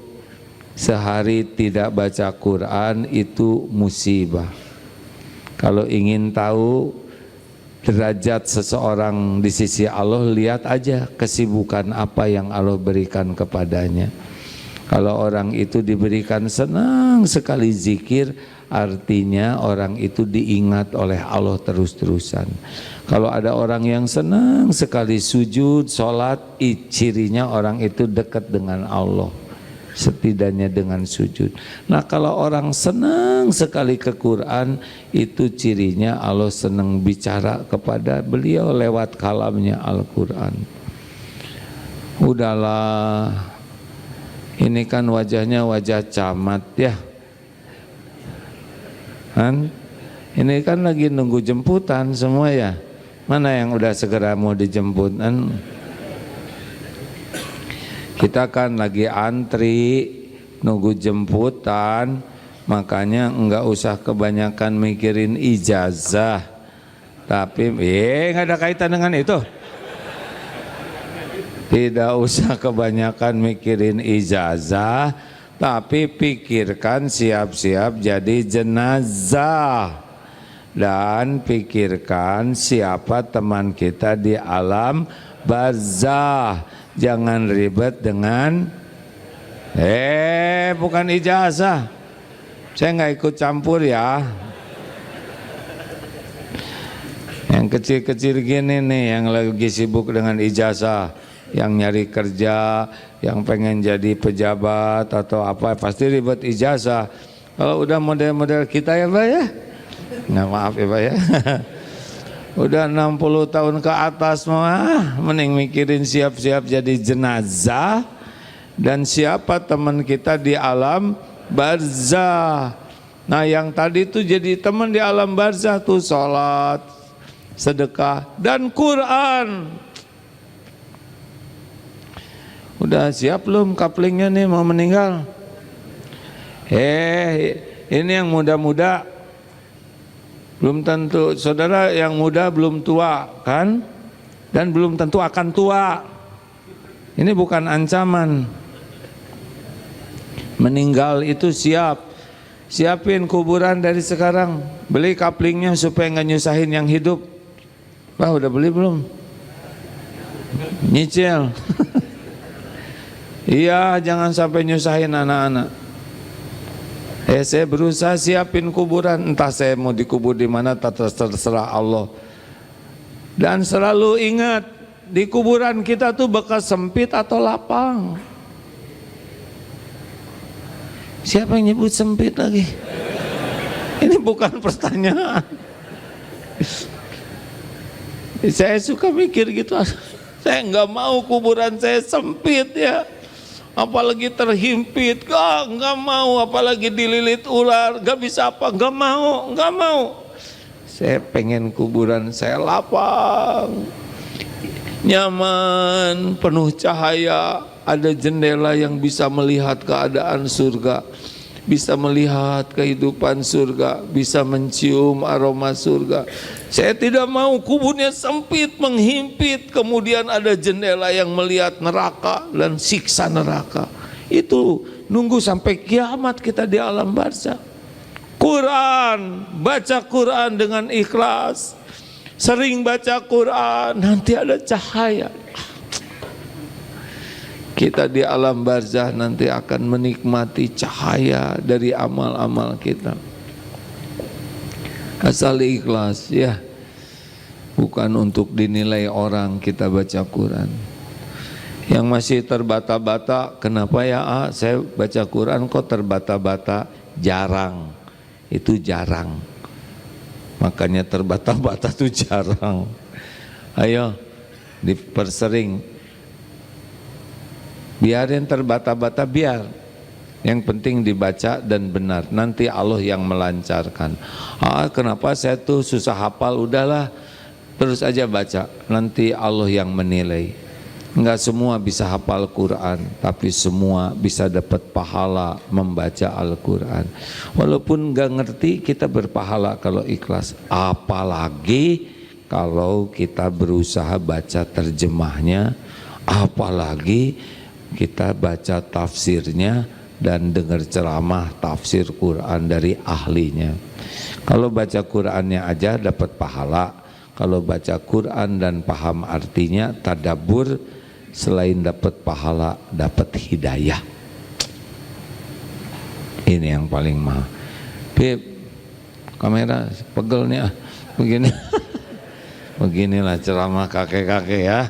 sehari tidak baca Quran, itu musibah. Kalau ingin tahu derajat seseorang di sisi Allah, lihat aja kesibukan apa yang Allah berikan kepadanya. Kalau orang itu diberikan senang sekali zikir, artinya orang itu diingat oleh Allah terus-terusan. Kalau ada orang yang senang sekali sujud, sholat, cirinya orang itu dekat dengan Allah, setidaknya dengan sujud. Nah kalau orang senang sekali ke Quran, itu cirinya Allah senang bicara kepada beliau lewat kalamnya Al-Quran. Udahlah, ini kan wajahnya wajah camat ya kan? Ini kan lagi nunggu jemputan semua ya. Mana yang udah segera mau dijemput kan? Kita kan lagi antri nunggu jemputan, makanya enggak usah kebanyakan mikirin ijazah. Tapi enggak ada kaitan dengan itu. Tidak usah kebanyakan mikirin ijazah, tapi pikirkan siap-siap jadi jenazah. Dan pikirkan siapa teman kita di alam barzah. Jangan ribet dengan bukan ijazah. Saya nggak ikut campur ya. Yang kecil-kecil gini nih yang lagi sibuk dengan ijazah, yang nyari kerja, yang pengen jadi pejabat atau apa, pasti ribet ijazah. Kalau udah model-model kita ya Pak ya, nggak, maaf ya Pak ya, udah 60 tahun ke atas mah mending mikirin siap-siap jadi jenazah. Dan siapa teman kita di alam barzah. Nah yang tadi tuh jadi teman di alam barzah tuh sholat, sedekah, dan Quran. Udah siap belum kaplingnya nih mau meninggal? Ini yang muda-muda belum tentu, saudara yang muda belum tua kan? Dan belum tentu akan tua. Ini bukan ancaman. Meninggal itu siap. Siapin kuburan dari sekarang. Beli kaplingnya supaya nggak nyusahin yang hidup. Wah udah beli belum? Nyicil. Iya, jangan sampai nyusahin anak-anak. Saya berusaha siapin kuburan, entah saya mau dikubur di mana terserah Allah. Dan selalu ingat, di kuburan kita tuh bekas sempit atau lapang. Siapa yang nyebut sempit lagi? Ini bukan pertanyaan. Saya suka mikir gitu. Saya nggak mau kuburan saya sempit ya. apalagi terhimpit, nggak mau, apalagi dililit ular, nggak bisa apa, nggak mau. Saya pengen kuburan saya lapang, nyaman, penuh cahaya, ada jendela yang bisa melihat keadaan surga, bisa melihat kehidupan surga, bisa mencium aroma surga. Saya tidak mau kuburnya sempit, menghimpit, kemudian ada jendela yang melihat neraka dan siksa neraka. Itu nunggu sampai kiamat kita di alam barzakh. Quran, baca Quran dengan ikhlas, sering baca Quran, nanti ada cahaya. Kita di alam barzakh nanti akan menikmati cahaya dari amal-amal kita. Asal ikhlas ya, bukan untuk dinilai orang kita baca Quran. Yang masih terbata-bata, kenapa ya saya baca Quran kok terbata-bata? Jarang, itu jarang. Makanya terbata-bata itu jarang. Ayo dipersering. Biarin terbata-bata, biar. Yang penting dibaca dan benar. Nanti Allah yang melancarkan. Kenapa saya tuh susah hafal? Udahlah, terus aja baca. Nanti Allah yang menilai. Enggak semua bisa hafal Quran, tapi semua bisa dapat pahala membaca Al-Quran. Walaupun enggak ngerti, kita berpahala kalau ikhlas. Apalagi kalau kita berusaha baca terjemahnya, apalagi kita baca tafsirnya dan dengar ceramah tafsir Quran dari ahlinya. Kalau baca Qurannya aja dapat pahala, kalau baca Quran dan paham artinya, tadabbur, selain dapat pahala, dapat hidayah. Ini yang paling mahal. Beb, kamera pegel nih begini. Beginilah ceramah kakek-kakek ya.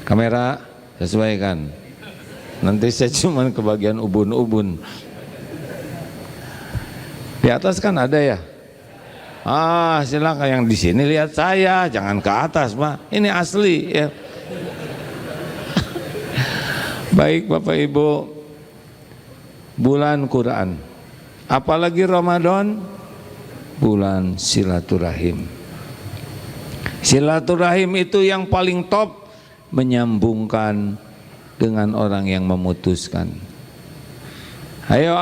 Kamera sesuaikan. Nanti saya cuma ke bagian ubun-ubun. Di atas kan ada ya. Silakan yang di sini lihat saya, jangan ke atas, Pak. Ini asli ya. Baik Bapak Ibu, bulan Quran, apalagi Ramadan, bulan silaturahim. Silaturahim itu yang paling top, menyambungkan dengan orang yang memutuskan. Ayo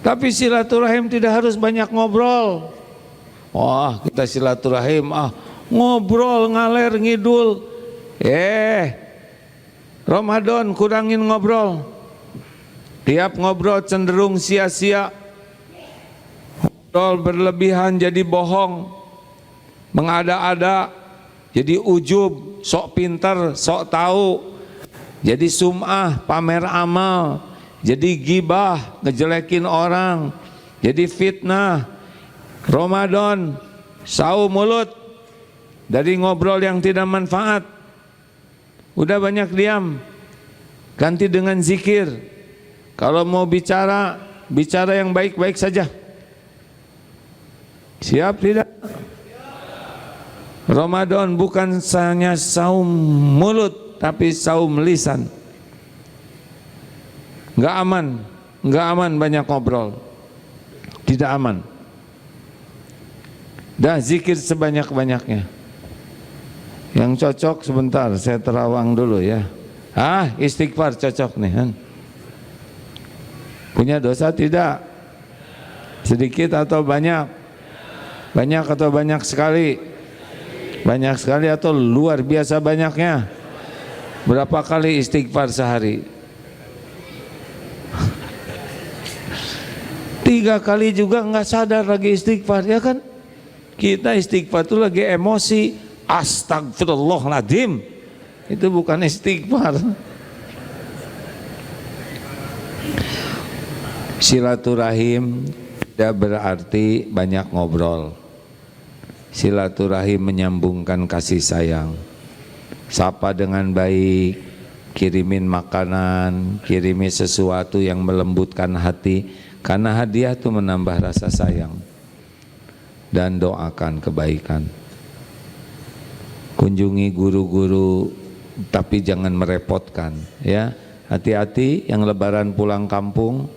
tapi silaturahim tidak harus banyak ngobrol. Kita silaturahim ngobrol ngaler ngidul. Ramadan kurangin ngobrol. Tiap ngobrol cenderung sia-sia. Ngobrol berlebihan jadi bohong, mengada-ada, jadi ujub, sok pintar, sok tahu, jadi sum'ah, pamer amal, jadi gibah, ngejelekin orang, jadi fitnah. Ramadan, saum mulut dari ngobrol yang tidak manfaat. Udah banyak diam, ganti dengan zikir. Kalau mau bicara, bicara yang baik-baik saja. Siap tidak? Ramadan bukan hanya saum mulut, tapi saum lisan. Enggak aman banyak ngobrol. Tidak aman. Dah zikir sebanyak-banyaknya. Yang cocok sebentar, saya terawang dulu ya. Istighfar cocok nih kan. Punya dosa tidak? Sedikit atau banyak? Banyak atau banyak sekali? Banyak sekali atau luar biasa banyaknya? Berapa kali istighfar sehari? 3 kali juga nggak sadar lagi istighfar, ya kan? Kita istighfar itu lagi emosi, astagfirullahaladzim, itu bukan istighfar. Silaturahim tidak berarti banyak ngobrol. Silaturahim menyambungkan kasih sayang. Sapa dengan baik, kirimin makanan, kirimi sesuatu yang melembutkan hati, karena hadiah itu menambah rasa sayang. Dan doakan kebaikan. Kunjungi guru-guru tapi jangan merepotkan ya. Hati-hati yang lebaran pulang kampung,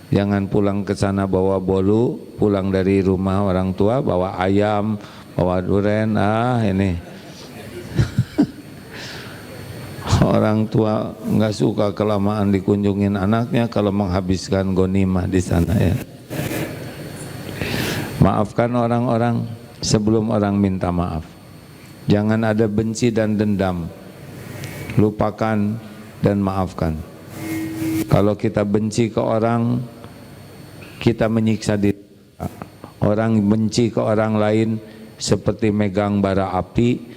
jangan pulang ke sana bawa bolu, pulang dari rumah orang tua bawa ayam, bawa duren, ini orang tua nggak suka kelamaan dikunjungin anaknya kalau menghabiskan ghanimah di sana ya. Maafkan orang-orang sebelum orang minta maaf. Jangan ada benci dan dendam. Lupakan dan maafkan. Kalau kita benci ke orang, kita menyiksa diri. Orang benci ke orang lain seperti megang bara api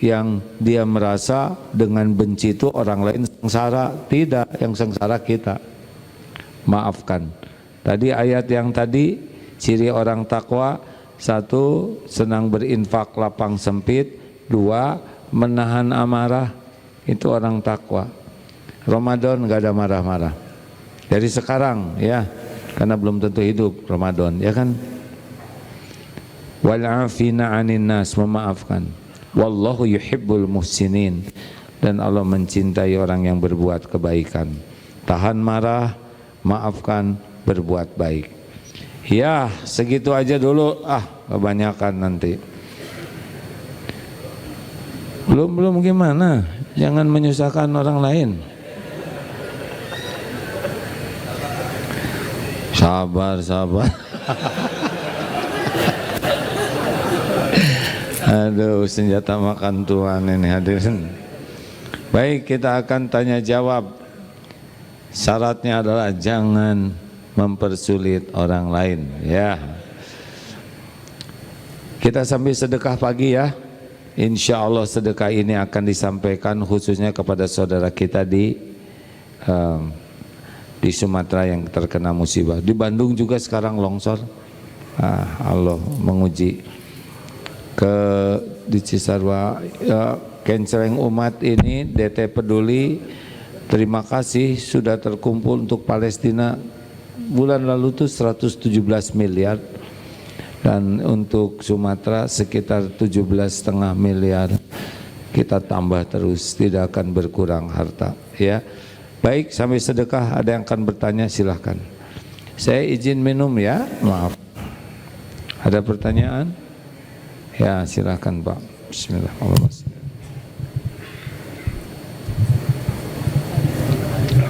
yang dia merasa dengan benci itu orang lain sengsara. Tidak, yang sengsara kita. Maafkan. Tadi ayat yang tadi, ciri orang takwa, 1, senang berinfak lapang sempit, 2, menahan amarah, itu orang takwa. Ramadan nggak ada marah-marah. Dari sekarang ya, karena belum tentu hidup Ramadan, ya kan? Wal 'afina 'anin nas, memaafkan. Wallahu yuhibbul muhsinin, dan Allah mencintai orang yang berbuat kebaikan. Tahan marah, maafkan, berbuat baik. Ya, segitu aja dulu. Kebanyakan nanti. Belum gimana? Jangan menyusahkan orang lain. Sabar. Aduh, senjata makan Tuhan ini hadirin. Baik, kita akan tanya jawab. Syaratnya adalah jangan mempersulit orang lain ya. Kita sambil sedekah pagi ya. Insya Allah sedekah ini akan disampaikan khususnya kepada saudara kita di Sumatera yang terkena musibah. Di Bandung juga sekarang longsor. Allah menguji. Di Cisarua Kencereng umat ini, DT Peduli, terima kasih sudah terkumpul untuk Palestina bulan lalu tuh 117 miliar, dan untuk Sumatera sekitar 17,5 miliar. Kita tambah terus, tidak akan berkurang harta ya. Baik, sampai sedekah. Ada yang akan bertanya, silahkan. Saya izin minum ya, maaf. Ada pertanyaan? Ya, silahkan Pak. Bismillahirrahmanirrahim.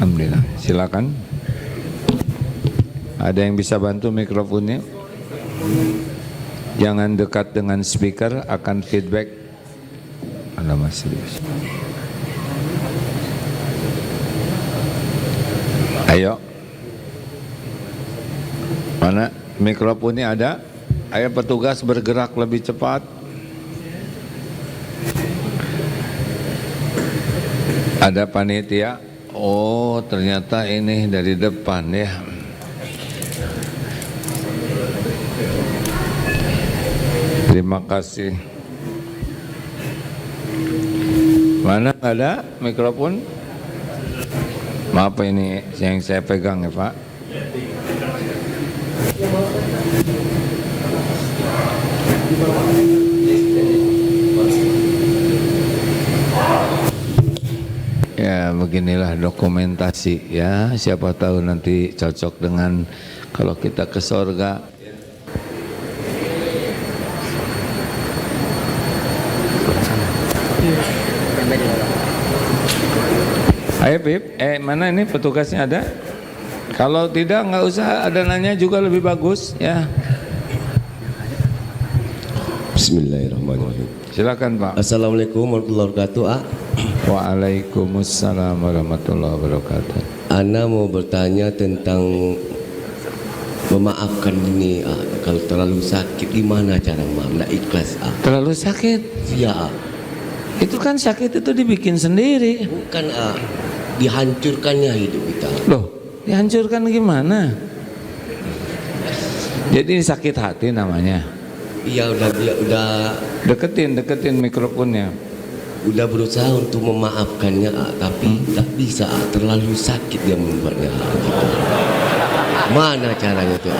Alhamdulillah, silakan. Ada yang bisa bantu mikrofonnya? Jangan dekat dengan speaker, akan feedback. Ada masih. Ayo. Mana mikrofonnya ada? Ayo petugas bergerak lebih cepat. Ada panitia. Oh, ternyata ini dari depan ya. Terima kasih. Mana ada mikrofon? Maaf, ini yang saya pegang ya Pak. Ya, beginilah dokumentasi ya. Siapa tahu nanti cocok dengan kalau kita ke sorga. Ayo Pip, mana ini petugasnya ada? Kalau tidak nggak usah ada nanya juga lebih bagus ya. Bismillahirrahmanirrahim. Silakan Pak. Assalamualaikum warahmatullahi wabarakatuh. Waalaikumsalam warahmatullahi wabarakatuh. Ana mau bertanya tentang memaafkan ini. Kalau terlalu sakit, gimana cara memaafkan? Ikhlas. Terlalu sakit? Ya. Itu kan sakit itu dibikin sendiri. Bukan dihancurkannya hidup kita. Loh, dihancurkan gimana? Jadi sakit hati namanya. Iya, udah deketin mikrofonnya. Udah berusaha untuk memaafkannya, tapi tak bisa. Terlalu sakit yang membuatnya. Mana caranya tuh?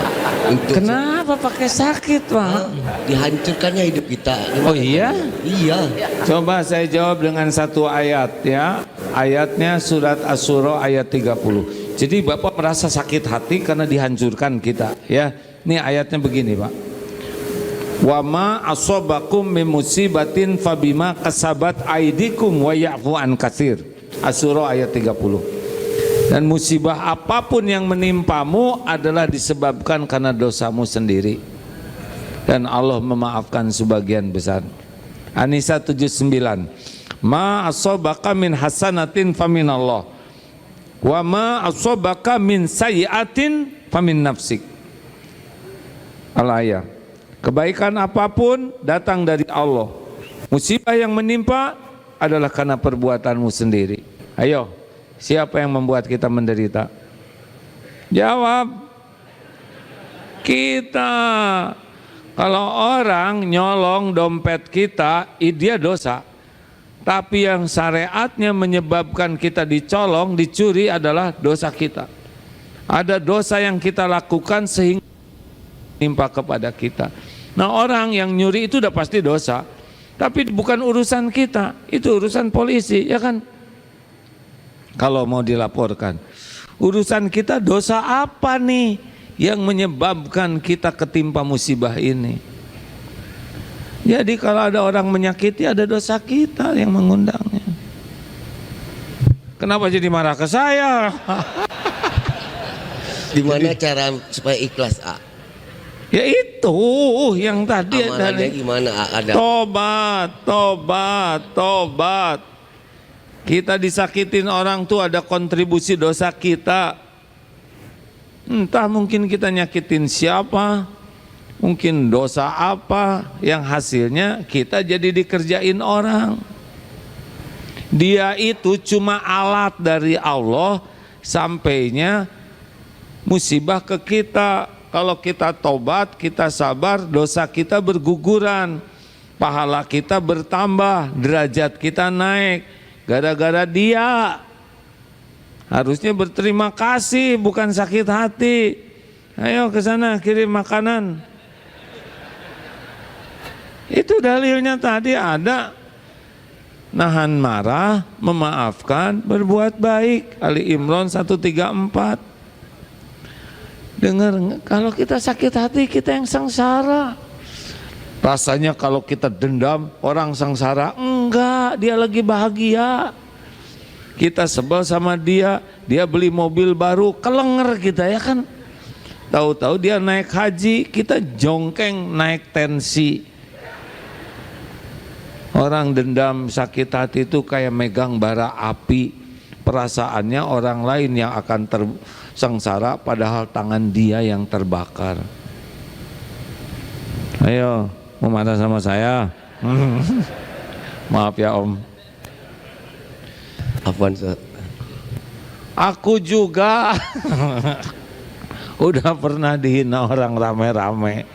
Untuk Kenapa pakai sakit, Pak? dihancurkannya hidup kita. Oh iya? Iya. Coba saya jawab dengan satu ayat ya. Ayatnya surat Asy-Syura ayat 30. Jadi Bapak merasa sakit hati karena dihancurkan kita ya. Ini ayatnya begini, Pak. Wa ma asobakum min musibatin fabima kasabat aidikum wa ya'fu an katsir. Asy-Syura ayat 30. Dan musibah apapun yang menimpamu adalah disebabkan karena dosamu sendiri. Dan Allah memaafkan sebagian besar. An-Nisa 79. Ma asobaka min hasanatin faminallah. Wa ma asobaka min sayyiatin famin nafsik. Al-ayah. Kebaikan apapun datang dari Allah. Musibah yang menimpa adalah karena perbuatanmu sendiri. Ayo. Siapa yang membuat kita menderita? Jawab. Kita. Kalau orang nyolong dompet kita, dia dosa. Tapi yang syariatnya menyebabkan kita dicolong, dicuri adalah dosa kita. Ada dosa yang kita lakukan sehingga menimpa kepada kita. Nah, orang yang nyuri itu udah pasti dosa. Tapi bukan urusan kita, itu urusan polisi, ya kan? Kalau mau dilaporkan, urusan kita dosa apa nih yang menyebabkan kita ketimpa musibah ini? Jadi kalau ada orang menyakiti, ada dosa kita yang mengundangnya. Kenapa jadi marah ke saya? Gimana cara supaya ikhlas, A? Ya itu yang tadi Amalannya gimana, A? Ada tobat. Kita disakitin orang tuh ada kontribusi dosa kita. Entah mungkin kita nyakitin siapa, mungkin dosa apa yang hasilnya kita jadi dikerjain orang. Dia itu cuma alat dari Allah sampainya musibah ke kita. Kalau kita tobat, kita sabar, dosa kita berguguran, pahala kita bertambah, derajat kita naik. Gara-gara dia. Harusnya berterima kasih, bukan sakit hati. Ayo ke sana kirim makanan. Itu dalilnya tadi ada. Nahan marah, memaafkan, berbuat baik. Ali Imran 134. Dengar, kalau kita sakit hati kita yang sengsara. Rasanya kalau kita dendam orang sengsara, enggak, dia lagi bahagia. Kita sebel sama dia, dia beli mobil baru, kelenger kita ya kan. Tahu-tahu dia naik haji, kita jongkeng naik tensi. Orang dendam sakit hati itu kayak megang bara api. Perasaannya orang lain yang akan tersengsara padahal tangan dia yang terbakar. Ayo, mau marah sama saya? Maaf ya Om. Afwan, Ustaz. Aku juga udah pernah dihina orang rame-rame.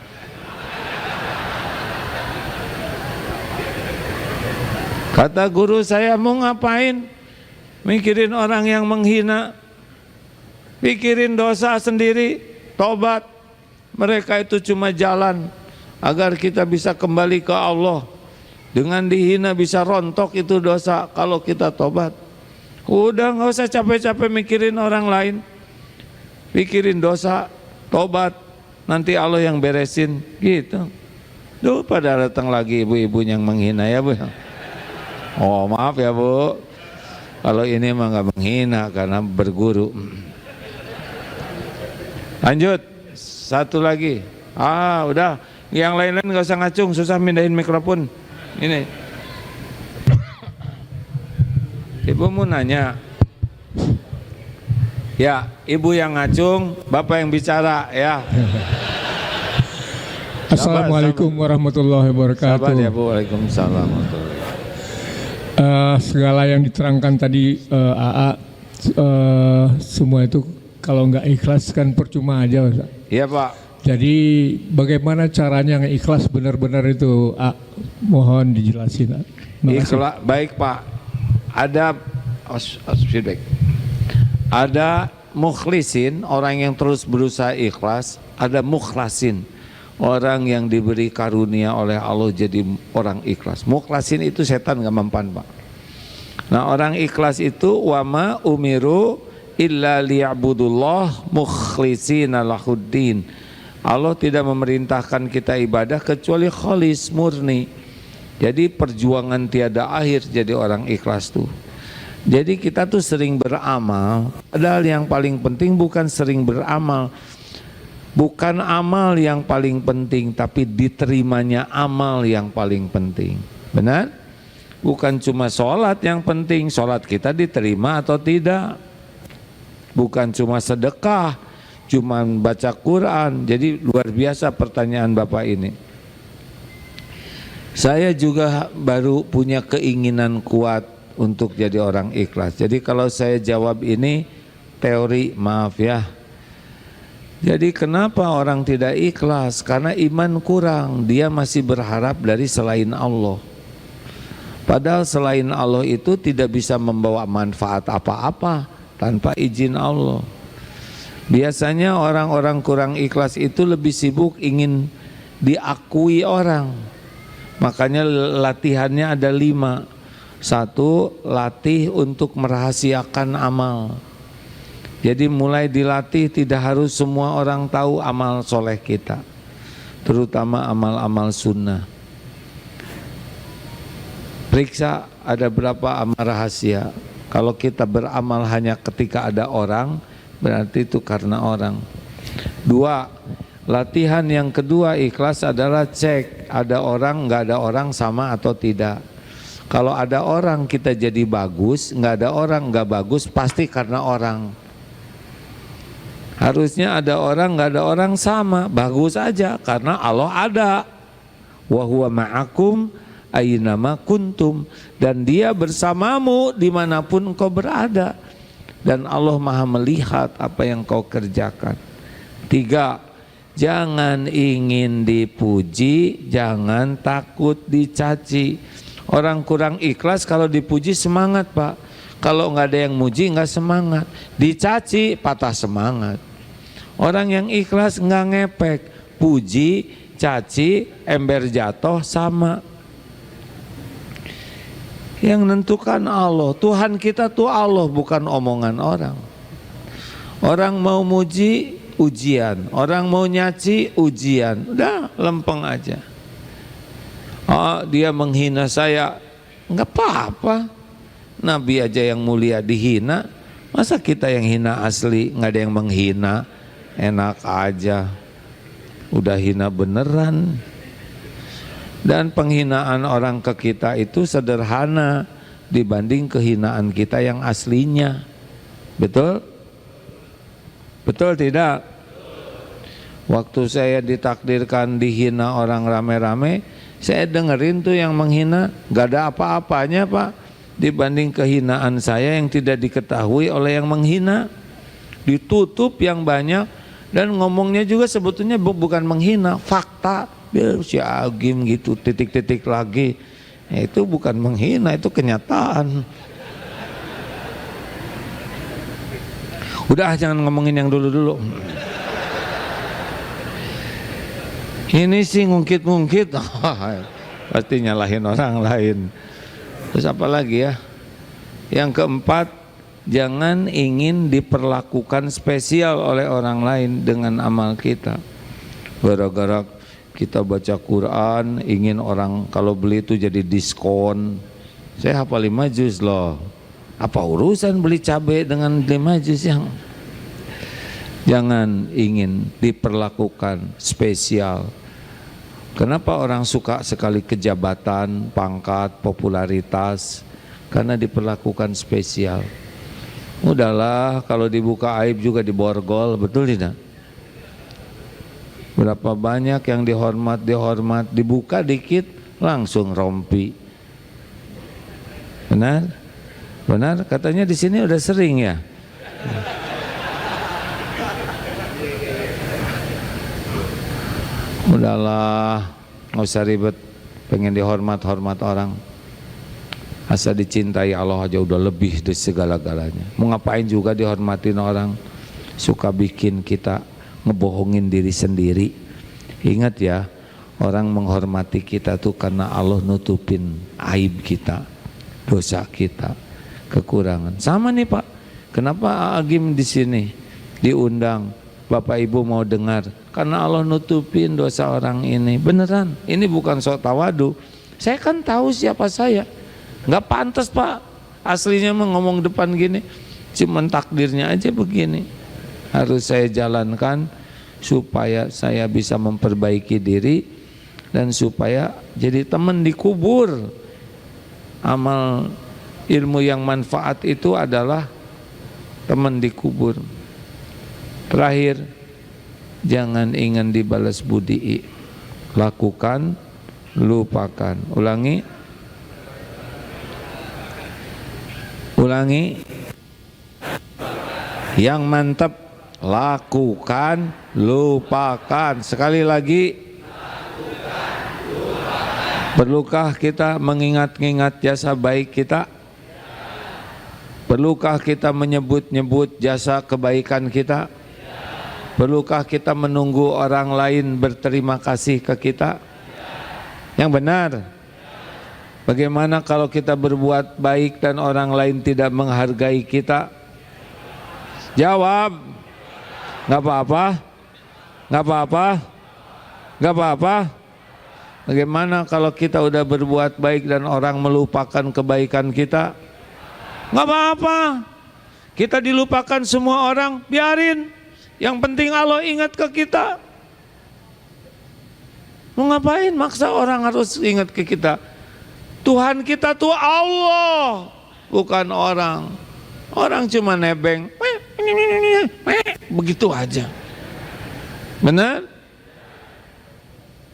Kata guru saya, mau ngapain? Mikirin orang yang menghina. Pikirin dosa sendiri, tobat. Mereka itu cuma jalan agar kita bisa kembali ke Allah. Dengan dihina bisa rontok itu dosa kalau kita tobat. Udah nggak usah capek-capek mikirin orang lain. Pikirin dosa, tobat, nanti Allah yang beresin gitu. Duh, pada datang lagi ibu-ibu yang menghina ya Bu. Oh maaf ya Bu, kalau ini mah nggak menghina karena berguru. Lanjut, satu lagi. Udah, yang lain-lain nggak usah ngacung, susah mindahin mikrofon. Ini. Ibu mau nanya. Ya, ibu yang ngacung, bapak yang bicara ya. Assalamualaikum warahmatullahi wabarakatuh. Sahabat ya Bu, waalaikumsalam warahmatullahi segala yang diterangkan tadi AA, semua itu kalau nggak ikhlas kan percuma aja Ustaz. Iya Pak. Jadi bagaimana caranya yang ikhlas benar-benar itu mohon dijelasin. Ikhlas, baik Pak. Ada feedback. Ada mukhlisin, orang yang terus berusaha ikhlas. Ada mukhlasin, orang yang diberi karunia oleh Allah jadi orang ikhlas. Mukhlasin itu setan gak mempan, Pak. Nah, orang ikhlas itu wama umiru illa liya'budullah mukhlishina lahuddin. Allah tidak memerintahkan kita ibadah kecuali khalis, murni. Jadi perjuangan tiada akhir jadi orang ikhlas tuh. Jadi kita tuh sering beramal, padahal yang paling penting bukan sering beramal. Bukan amal yang paling penting, tapi diterimanya amal yang paling penting. Benar? Bukan cuma sholat yang penting, sholat kita diterima atau tidak. Bukan cuma sedekah, cuma baca Quran. Jadi luar biasa pertanyaan Bapak ini. Saya juga baru punya keinginan kuat untuk jadi orang ikhlas. Jadi kalau saya jawab ini teori, maaf ya. Jadi kenapa orang tidak ikhlas? Karena iman kurang, dia masih berharap dari selain Allah. Padahal selain Allah itu tidak bisa membawa manfaat apa-apa tanpa izin Allah. Biasanya orang-orang kurang ikhlas itu lebih sibuk ingin diakui orang. Makanya latihannya ada 5. 1, latih untuk merahasiakan amal. Jadi mulai dilatih, tidak harus semua orang tahu amal soleh kita, terutama amal-amal sunnah. Periksa ada berapa amal rahasia. Kalau kita beramal hanya ketika ada orang, berarti itu karena orang. 2, latihan yang kedua ikhlas adalah cek ada orang, nggak ada orang, sama atau tidak. Kalau ada orang kita jadi bagus, nggak ada orang nggak bagus, pasti karena orang. Harusnya ada orang, nggak ada orang, sama, bagus aja karena Allah ada. Wa huwa ma'akum aynama kuntum, dan dia bersamamu dimanapun engkau berada, dan Allah maha melihat apa yang kau kerjakan. 3, jangan ingin dipuji, jangan takut dicaci. Orang kurang ikhlas kalau dipuji semangat, Pak. Kalau nggak ada yang muji nggak semangat. Dicaci patah semangat. Orang yang ikhlas nggak ngepek. Puji, caci, ember jatuh sama. Yang menentukan Allah. Tuhan kita tuh Allah, bukan omongan orang. Orang mau muji, ujian. Orang mau nyaci, ujian. Udah lempeng aja. Oh, dia menghina saya, nggak apa-apa. Nabi aja yang mulia dihina, masa kita yang hina asli, nggak ada yang menghina, enak aja. Udah hina beneran. Dan penghinaan orang ke kita itu sederhana dibanding kehinaan kita yang aslinya. Betul? Betul tidak? Waktu saya ditakdirkan dihina orang rame-rame, saya dengerin tuh yang menghina, gak ada apa-apanya, Pak, dibanding kehinaan saya yang tidak diketahui oleh yang menghina. Ditutup yang banyak, dan ngomongnya juga sebetulnya bukan menghina, fakta. Biar si Agim gitu, titik-titik lagi, itu bukan menghina, itu kenyataan. Udah, jangan ngomongin yang dulu-dulu. Ini sih ngungkit-ngungkit, pasti nyalahin orang lain. Terus apa lagi ya? Yang keempat, jangan ingin diperlakukan spesial oleh orang lain dengan amal kita. Gara-gara kita baca Quran, ingin orang kalau beli itu jadi diskon. Saya hafal 5 juz loh. Apa urusan beli cabai dengan 5 juz yang? Jangan ingin diperlakukan spesial. Kenapa orang suka sekali kejabatan, pangkat, popularitas? Karena diperlakukan spesial. Udahlah, kalau dibuka aib juga diborgol, betul tidak? Berapa banyak yang dihormat, dibuka dikit langsung rompi. Benar? Benar? Katanya di sini udah sering ya. Udahlah, nggak usah ribet, pengen dihormat-hormat orang. Asal dicintai Allah aja udah lebih dari segala-galanya. Mau ngapain juga dihormatin orang. suka bikin kita ngebohongin diri sendiri. Ingat ya, orang menghormati kita tuh karena Allah nutupin aib kita, dosa kita, kekurangan. Sama nih Pak, kenapa Agim di sini diundang? Bapak Ibu mau dengar? Karena Allah nutupin dosa orang ini. Beneran, ini bukan sok tawadu. Saya kan tahu siapa saya. Nggak pantas Pak, aslinya mah ngomong depan gini. Cuman takdirnya aja begini. Harus saya jalankan supaya saya bisa memperbaiki diri dan supaya jadi teman dikubur. Amal ilmu yang manfaat itu adalah teman dikubur. Terakhir, jangan ingin dibalas budi. Lakukan, lupakan. Ulangi. Yang mantap, lakukan, lupakan. Sekali lagi, perlukah kita mengingat-ingat jasa baik kita? Perlukah kita menyebut-nyebut jasa kebaikan kita? Perlukah kita menunggu orang lain berterima kasih ke kita? Yang benar. Bagaimana kalau kita berbuat baik dan orang lain tidak menghargai kita? Jawab. Nggak apa-apa? Nggak apa-apa? Nggak apa-apa? Bagaimana kalau kita udah berbuat baik dan orang melupakan kebaikan kita? Nggak apa-apa. Kita dilupakan semua orang, biarin. Yang penting Allah ingat ke kita. Mau ngapain maksa orang harus ingat ke kita? Tuhan kita tuh Allah, bukan orang. Orang cuma nebeng, begitu aja. Benar?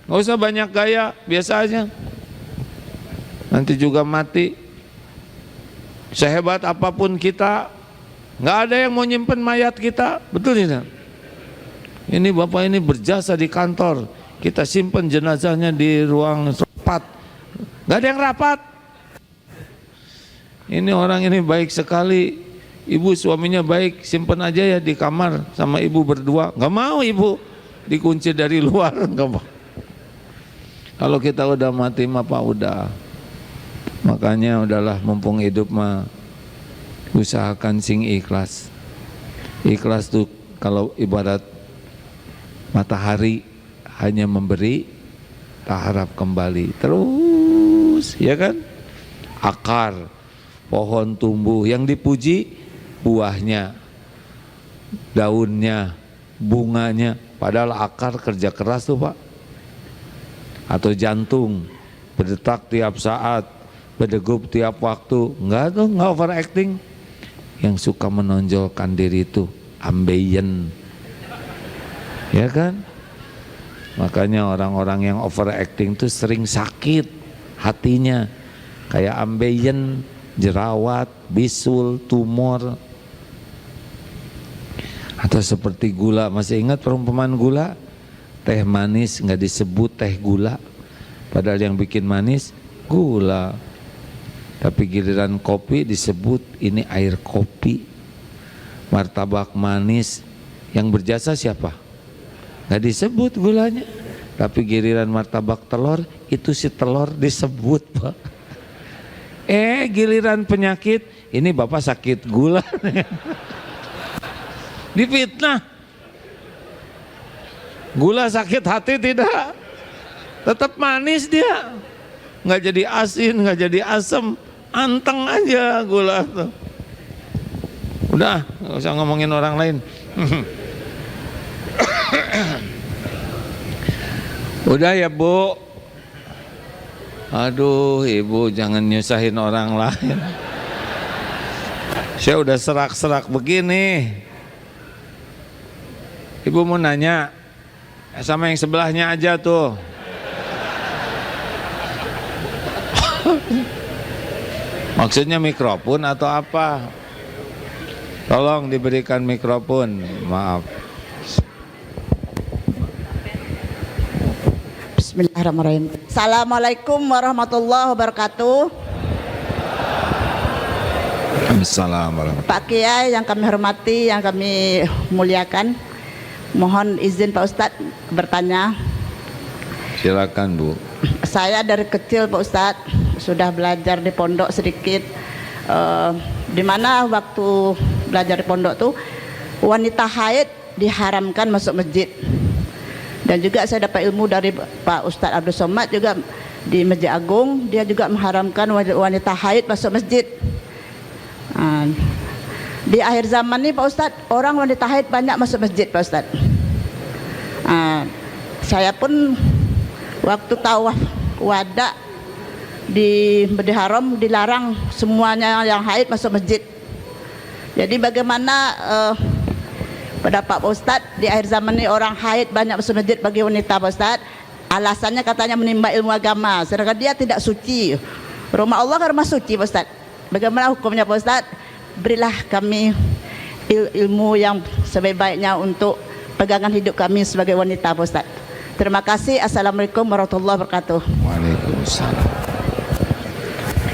Nggak usah banyak gaya, biasa aja. Nanti juga mati. Sehebat apapun kita, nggak ada yang mau nyimpen mayat kita, betul tidak? Ini bapak ini berjasa di kantor, kita simpen jenazahnya di ruang rapat, nggak ada yang rapat. Ini orang ini baik sekali, ibu suaminya baik, simpen aja ya di kamar sama ibu berdua. Nggak mau ibu, dikunci dari luar, nggak mau. Kalau kita udah mati mah Pak udah, makanya udahlah mumpung hidup mah usahakan sing ikhlas. Ikhlas tuh kalau ibarat matahari hanya memberi, tak harap kembali. Terus, ya kan? Akar pohon tumbuh, yang dipuji buahnya, daunnya, bunganya. Padahal akar kerja keras tuh Pak. Atau jantung berdetak tiap saat, berdegup tiap waktu. Enggak tuh, enggak overacting. Yang suka menonjolkan diri itu ambeien, ya kan? Makanya orang-orang yang overacting tuh sering sakit hatinya, kayak ambeien, jerawat, bisul, tumor. Atau seperti gula, masih ingat perumpamaan gula? Teh manis nggak disebut teh gula, padahal yang bikin manis gula. Tapi giliran kopi disebut ini air kopi. Martabak manis yang berjasa siapa? Nggak disebut gulanya. Tapi giliran martabak telur, itu si telur disebut Pak. Giliran penyakit, ini bapak sakit gula. Difitnah. Gula sakit hati tidak, tetap manis dia, nggak jadi asin, nggak jadi asam, anteng aja gula tuh. Udah, nggak usah ngomongin orang lain. Udah ya Bu. Aduh ibu jangan nyusahin orang lain. Saya udah serak-serak begini. Ibu mau nanya, sama yang sebelahnya aja tuh. Maksudnya mikrofon atau apa? Tolong diberikan mikrofon, maaf. Bismillahirrahmanirrahim. Assalamualaikum warahmatullahi wabarakatuh. Waalaikumsalam warahmatullahi Pak Kiai yang kami hormati, yang kami muliakan, mohon izin Pak Ustadz bertanya. Silakan Bu. Saya dari kecil Pak Ustadz sudah belajar di pondok sedikit, di mana waktu belajar di pondok tuh wanita haid diharamkan masuk masjid. Dan juga saya dapat ilmu dari Pak Ustadz Abdul Somad juga di Masjid Agung, dia juga mengharamkan wanita haid masuk masjid. Di akhir zaman ini Pak Ustadz, orang wanita haid banyak masuk masjid Pak Ustadz. Saya pun waktu tawaf wada di Masjidil Haram dilarang semuanya yang haid masuk masjid. Jadi bagaimana pendapat Pak Ustadz, di akhir zaman ini orang haid banyak masuk masjid bagi wanita Pak Ustadz, alasannya katanya menimba ilmu agama, sedangkan dia tidak suci. Rumah Allah kan rumah suci Pak Ustadz. Bagaimana hukumnya Pak Ustadz? Berilah kami ilmu yang sebaik-baiknya untuk pegangan hidup kami sebagai wanita Pak Ustadz. Terima kasih. Assalamualaikum warahmatullahi wabarakatuh. Waalaikumsalam.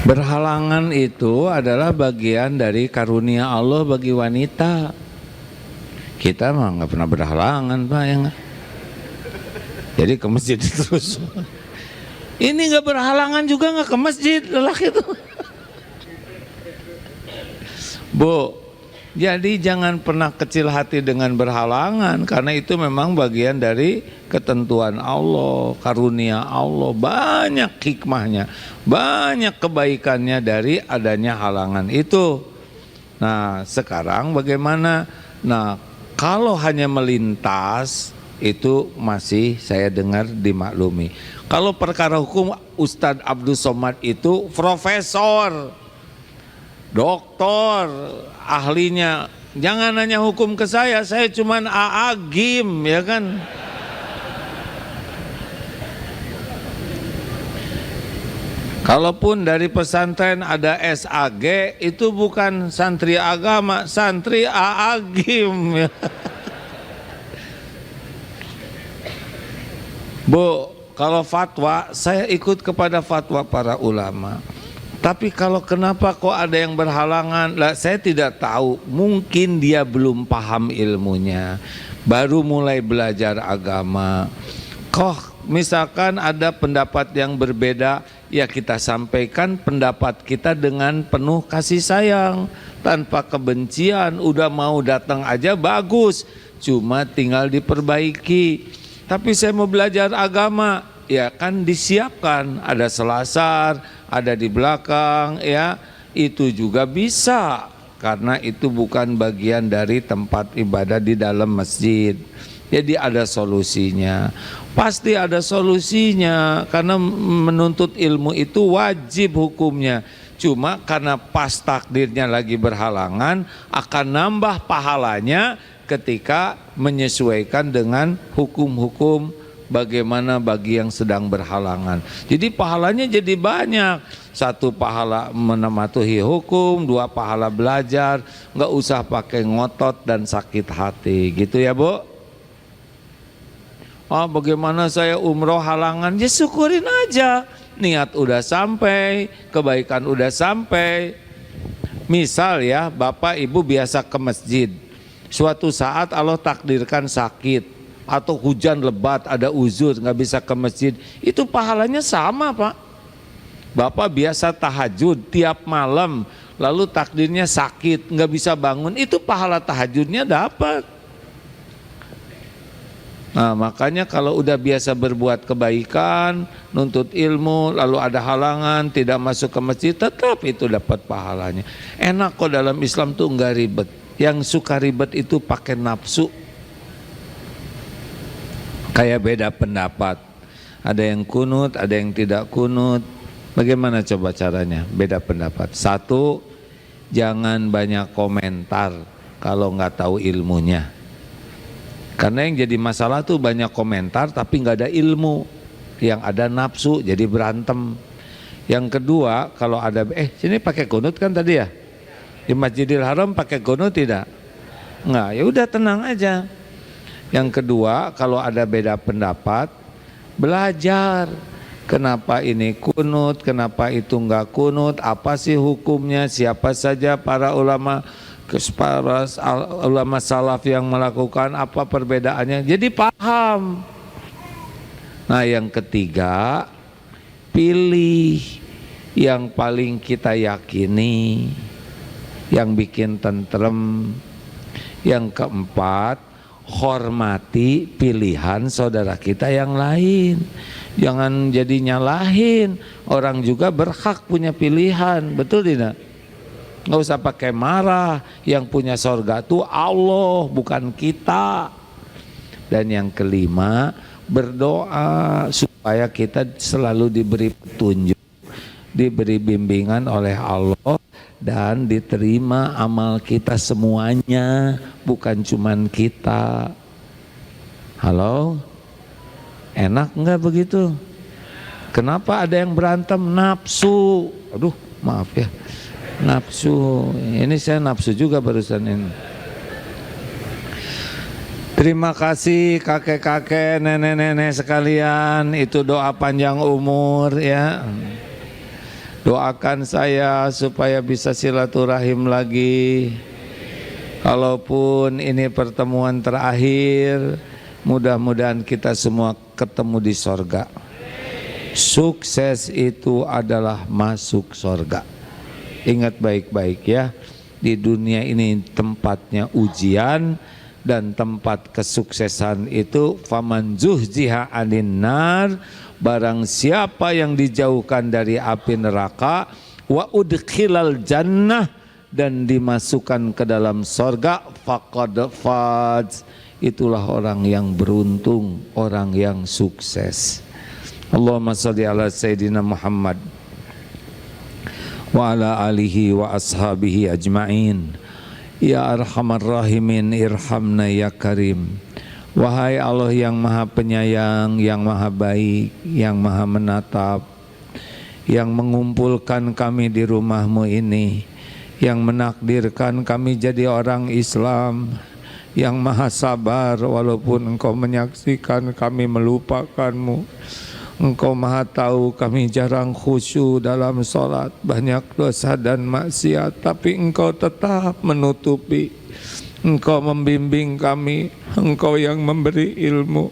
Berhalangan itu adalah bagian dari karunia Allah bagi wanita. Kita mah nggak pernah berhalangan Pak, ya nggak? Jadi ke masjid terus. Ini nggak berhalangan juga nggak ke masjid lelaki itu. Bu, jadi jangan pernah kecil hati dengan berhalangan, karena itu memang bagian dari ketentuan Allah, karunia Allah, banyak hikmahnya, banyak kebaikannya dari adanya halangan itu. Nah, sekarang bagaimana? Nah, kalau hanya melintas itu masih saya dengar dimaklumi. Kalau perkara hukum, Ustadz Abdul Somad itu profesor, doktor, ahlinya. Jangan nanya hukum ke saya cuman AA GIM, ya kan. Kalaupun dari pesantren ada SAG, itu bukan santri agama, santri AA GIM, ya. Bu, kalau fatwa saya ikut kepada fatwa para ulama. Tapi kalau kenapa kok ada yang berhalangan, lah saya tidak tahu. Mungkin dia belum paham ilmunya, baru mulai belajar agama. Kok misalkan ada pendapat yang berbeda, ya kita sampaikan pendapat kita dengan penuh kasih sayang, tanpa kebencian. Udah mau datang aja bagus, cuma tinggal diperbaiki. Tapi saya mau belajar agama, ya kan disiapkan, ada selasar, ada di belakang, ya itu juga bisa, karena itu bukan bagian dari tempat ibadah di dalam masjid. Jadi ada solusinya, pasti ada solusinya, karena menuntut ilmu itu wajib hukumnya. Cuma karena pas takdirnya lagi berhalangan, akan nambah pahalanya ketika menyesuaikan dengan hukum-hukum bagaimana bagi yang sedang berhalangan. Jadi pahalanya jadi banyak. 1 pahala mematuhi hukum, 2 pahala belajar, nggak usah pakai ngotot dan sakit hati, gitu ya Bu. Oh, bagaimana saya umroh halangan? Ya syukurin aja, niat udah sampai, kebaikan udah sampai. Misal ya, Bapak Ibu biasa ke masjid, suatu saat Allah takdirkan sakit atau hujan lebat, ada uzur nggak bisa ke masjid, itu pahalanya sama Pak. Bapak biasa tahajud tiap malam, lalu takdirnya sakit nggak bisa bangun, itu pahala tahajudnya dapat. Nah, makanya kalau udah biasa berbuat kebaikan, nuntut ilmu, lalu ada halangan, tidak masuk ke masjid, tetap itu dapat pahalanya. Enak kok dalam Islam tuh nggak ribet. Yang suka ribet itu pakai nafsu. Kayak beda pendapat. Ada yang kunut, ada yang tidak kunut. Bagaimana coba caranya? Beda pendapat. 1, jangan banyak komentar kalau nggak tahu ilmunya. Karena yang jadi masalah tuh banyak komentar tapi nggak ada ilmu, yang ada nafsu, jadi berantem. Yang kedua, kalau ada sini pakai kunut kan tadi ya, di Masjidil Haram pakai kunut tidak? Nggak, ya udah tenang aja. Yang kedua, kalau ada beda pendapat, belajar. Kenapa ini kunut, kenapa itu enggak kunut, apa sih hukumnya, siapa saja para ulama ulama salaf yang melakukan, apa perbedaannya, jadi paham. Nah yang ketiga, pilih yang paling kita yakini, yang bikin tentrem. Yang keempat, hormati pilihan saudara kita yang lain. Jangan jadi nyalahin, orang juga berhak punya pilihan, betul tidak? Nggak usah pakai marah, yang punya sorga itu Allah bukan kita. Dan yang kelima, berdoa supaya kita selalu diberi petunjuk, diberi bimbingan oleh Allah, dan diterima amal kita semuanya, bukan cuman kita. Halo? Enak enggak begitu? Kenapa ada yang berantem? Nafsu. Aduh, maaf ya. Nafsu. Ini saya nafsu juga barusan ini. Terima kasih kakek-kakek, nenek-nenek sekalian. Itu doa panjang umur ya. Doakan saya supaya bisa silaturahim lagi. Kalaupun ini pertemuan terakhir, mudah-mudahan kita semua ketemu di sorga. Sukses itu adalah masuk sorga. Ingat baik-baik ya, di dunia ini tempatnya ujian, dan tempat kesuksesan itu faman zuhziha 'anil nar, barang siapa yang dijauhkan dari api neraka, wa udkhilal jannah, dan dimasukkan ke dalam sorga, faqad faz, itulah orang yang beruntung, orang yang sukses. Allahumma shalli ala sayyidina Muhammad wa ala alihi wa ashabihi ajma'in. Ya arhamar rahimin, irhamna ya karim. Wahai Allah yang maha penyayang, yang maha baik, yang maha menatap, yang mengumpulkan kami di rumahmu ini, yang menakdirkan kami jadi orang Islam, yang maha sabar walaupun engkau menyaksikan kami melupakanmu. Engkau maha tahu kami jarang khusyuk dalam sholat, banyak dosa dan maksiat, tapi engkau tetap menutupi. Engkau membimbing kami, engkau yang memberi ilmu,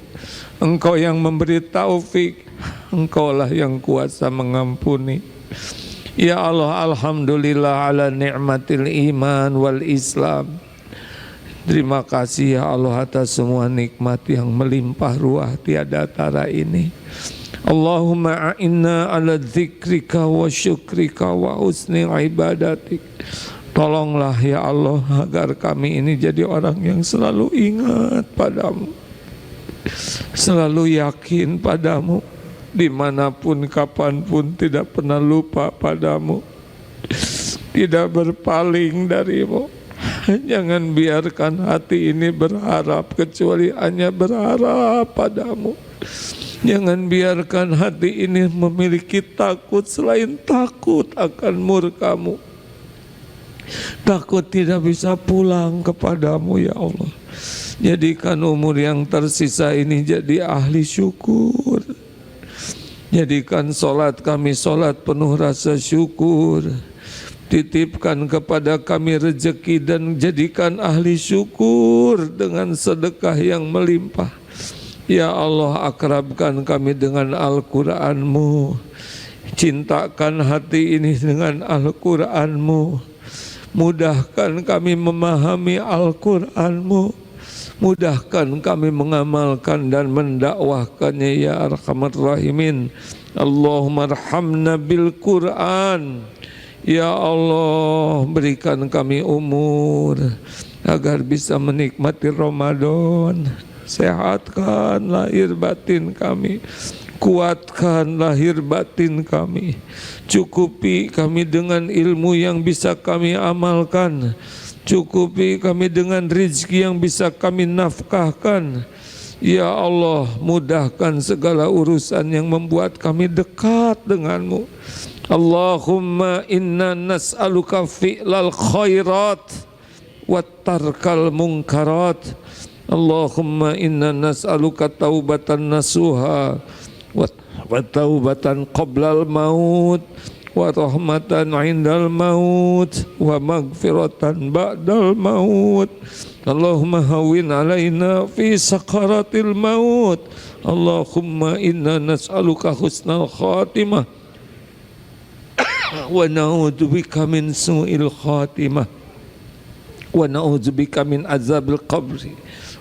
engkau yang memberi taufik, engkaulah yang kuasa mengampuni. Ya Allah, alhamdulillah ala ni'matil iman wal islam. Terima kasih ya Allah atas semua nikmat yang melimpah ruah tiada tara ini. Allahumma a'inna ala dzikrika wa syukrika wa husni ibadatik. Tolonglah ya Allah agar kami ini jadi orang yang selalu ingat padamu, selalu yakin padamu, dimanapun kapanpun tidak pernah lupa padamu, tidak berpaling darimu. Jangan biarkan hati ini berharap kecuali hanya berharap padamu. Jangan biarkan hati ini memiliki takut selain takut akan murkamu. Takut tidak bisa pulang kepadamu ya Allah. Jadikan umur yang tersisa ini jadi ahli syukur. Jadikan solat kami solat penuh rasa syukur. Titipkan kepada kami rezeki dan jadikan ahli syukur dengan sedekah yang melimpah. Ya Allah, akrabkan kami dengan Al-Quran-Mu. Cintakan hati ini dengan Al-Quran-Mu. Mudahkan kami memahami Al-Quran-Mu. Mudahkan kami mengamalkan dan mendakwahkannya ya Arhamar Rahimin. Allahumma arhamna bil Quran. Ya Allah, berikan kami umur agar bisa menikmati Ramadan. Sehatkan lahir batin kami, kuatkan lahir batin kami, cukupi kami dengan ilmu yang bisa kami amalkan, cukupi kami dengan rezeki yang bisa kami nafkahkan. Ya Allah, mudahkan segala urusan yang membuat kami dekat denganmu. Allahumma inna nas'aluka fi'lal khairat wa tarkal munkarat. Allahumma inna nas'aluka taubatan nasuha wa taubatan qablal maut wa rahmatan indal maut wa maghfiratan ba'dal maut. Allahumma hawwin alaina fi sakaratil maut. Allahumma inna nas'aluka husnal khatimah wa na'udzubika min su'il khatimah wa na'udzubika min azabil qabri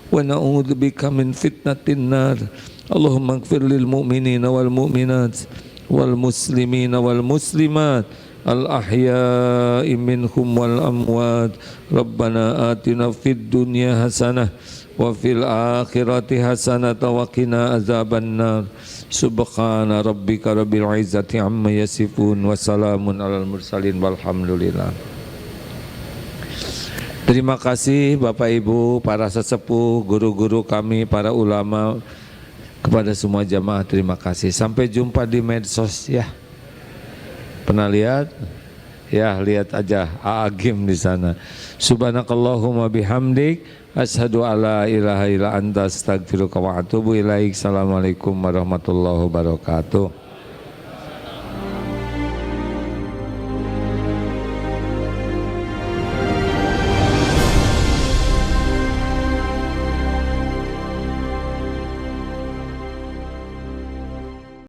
wa na'udzubika min fitnatin nar. Allahumma ighfir lil mu'minina wal mu'minat wal muslimina wal muslimat al ahya'i minhum wal amwat. Rabbana atina fid dunya hasanah wa fil akhirati hasanah wa qina azaban nar. Subhana rabbika rabbil izzati amma yasifun wa salamun alal mursalin walhamdulillah. Terima kasih Bapak Ibu, para sesepuh, guru-guru kami, para ulama. Kepada semua jamaah terima kasih. Sampai jumpa di medsos ya. Pernah lihat? Ya, lihat aja Agim di sana. Subhanakallahumma bihamdik asyhadu alla ilaha illa anta astaghfiruka wa atubu ilaik. Assalamualaikum warahmatullahi wabarakatuh.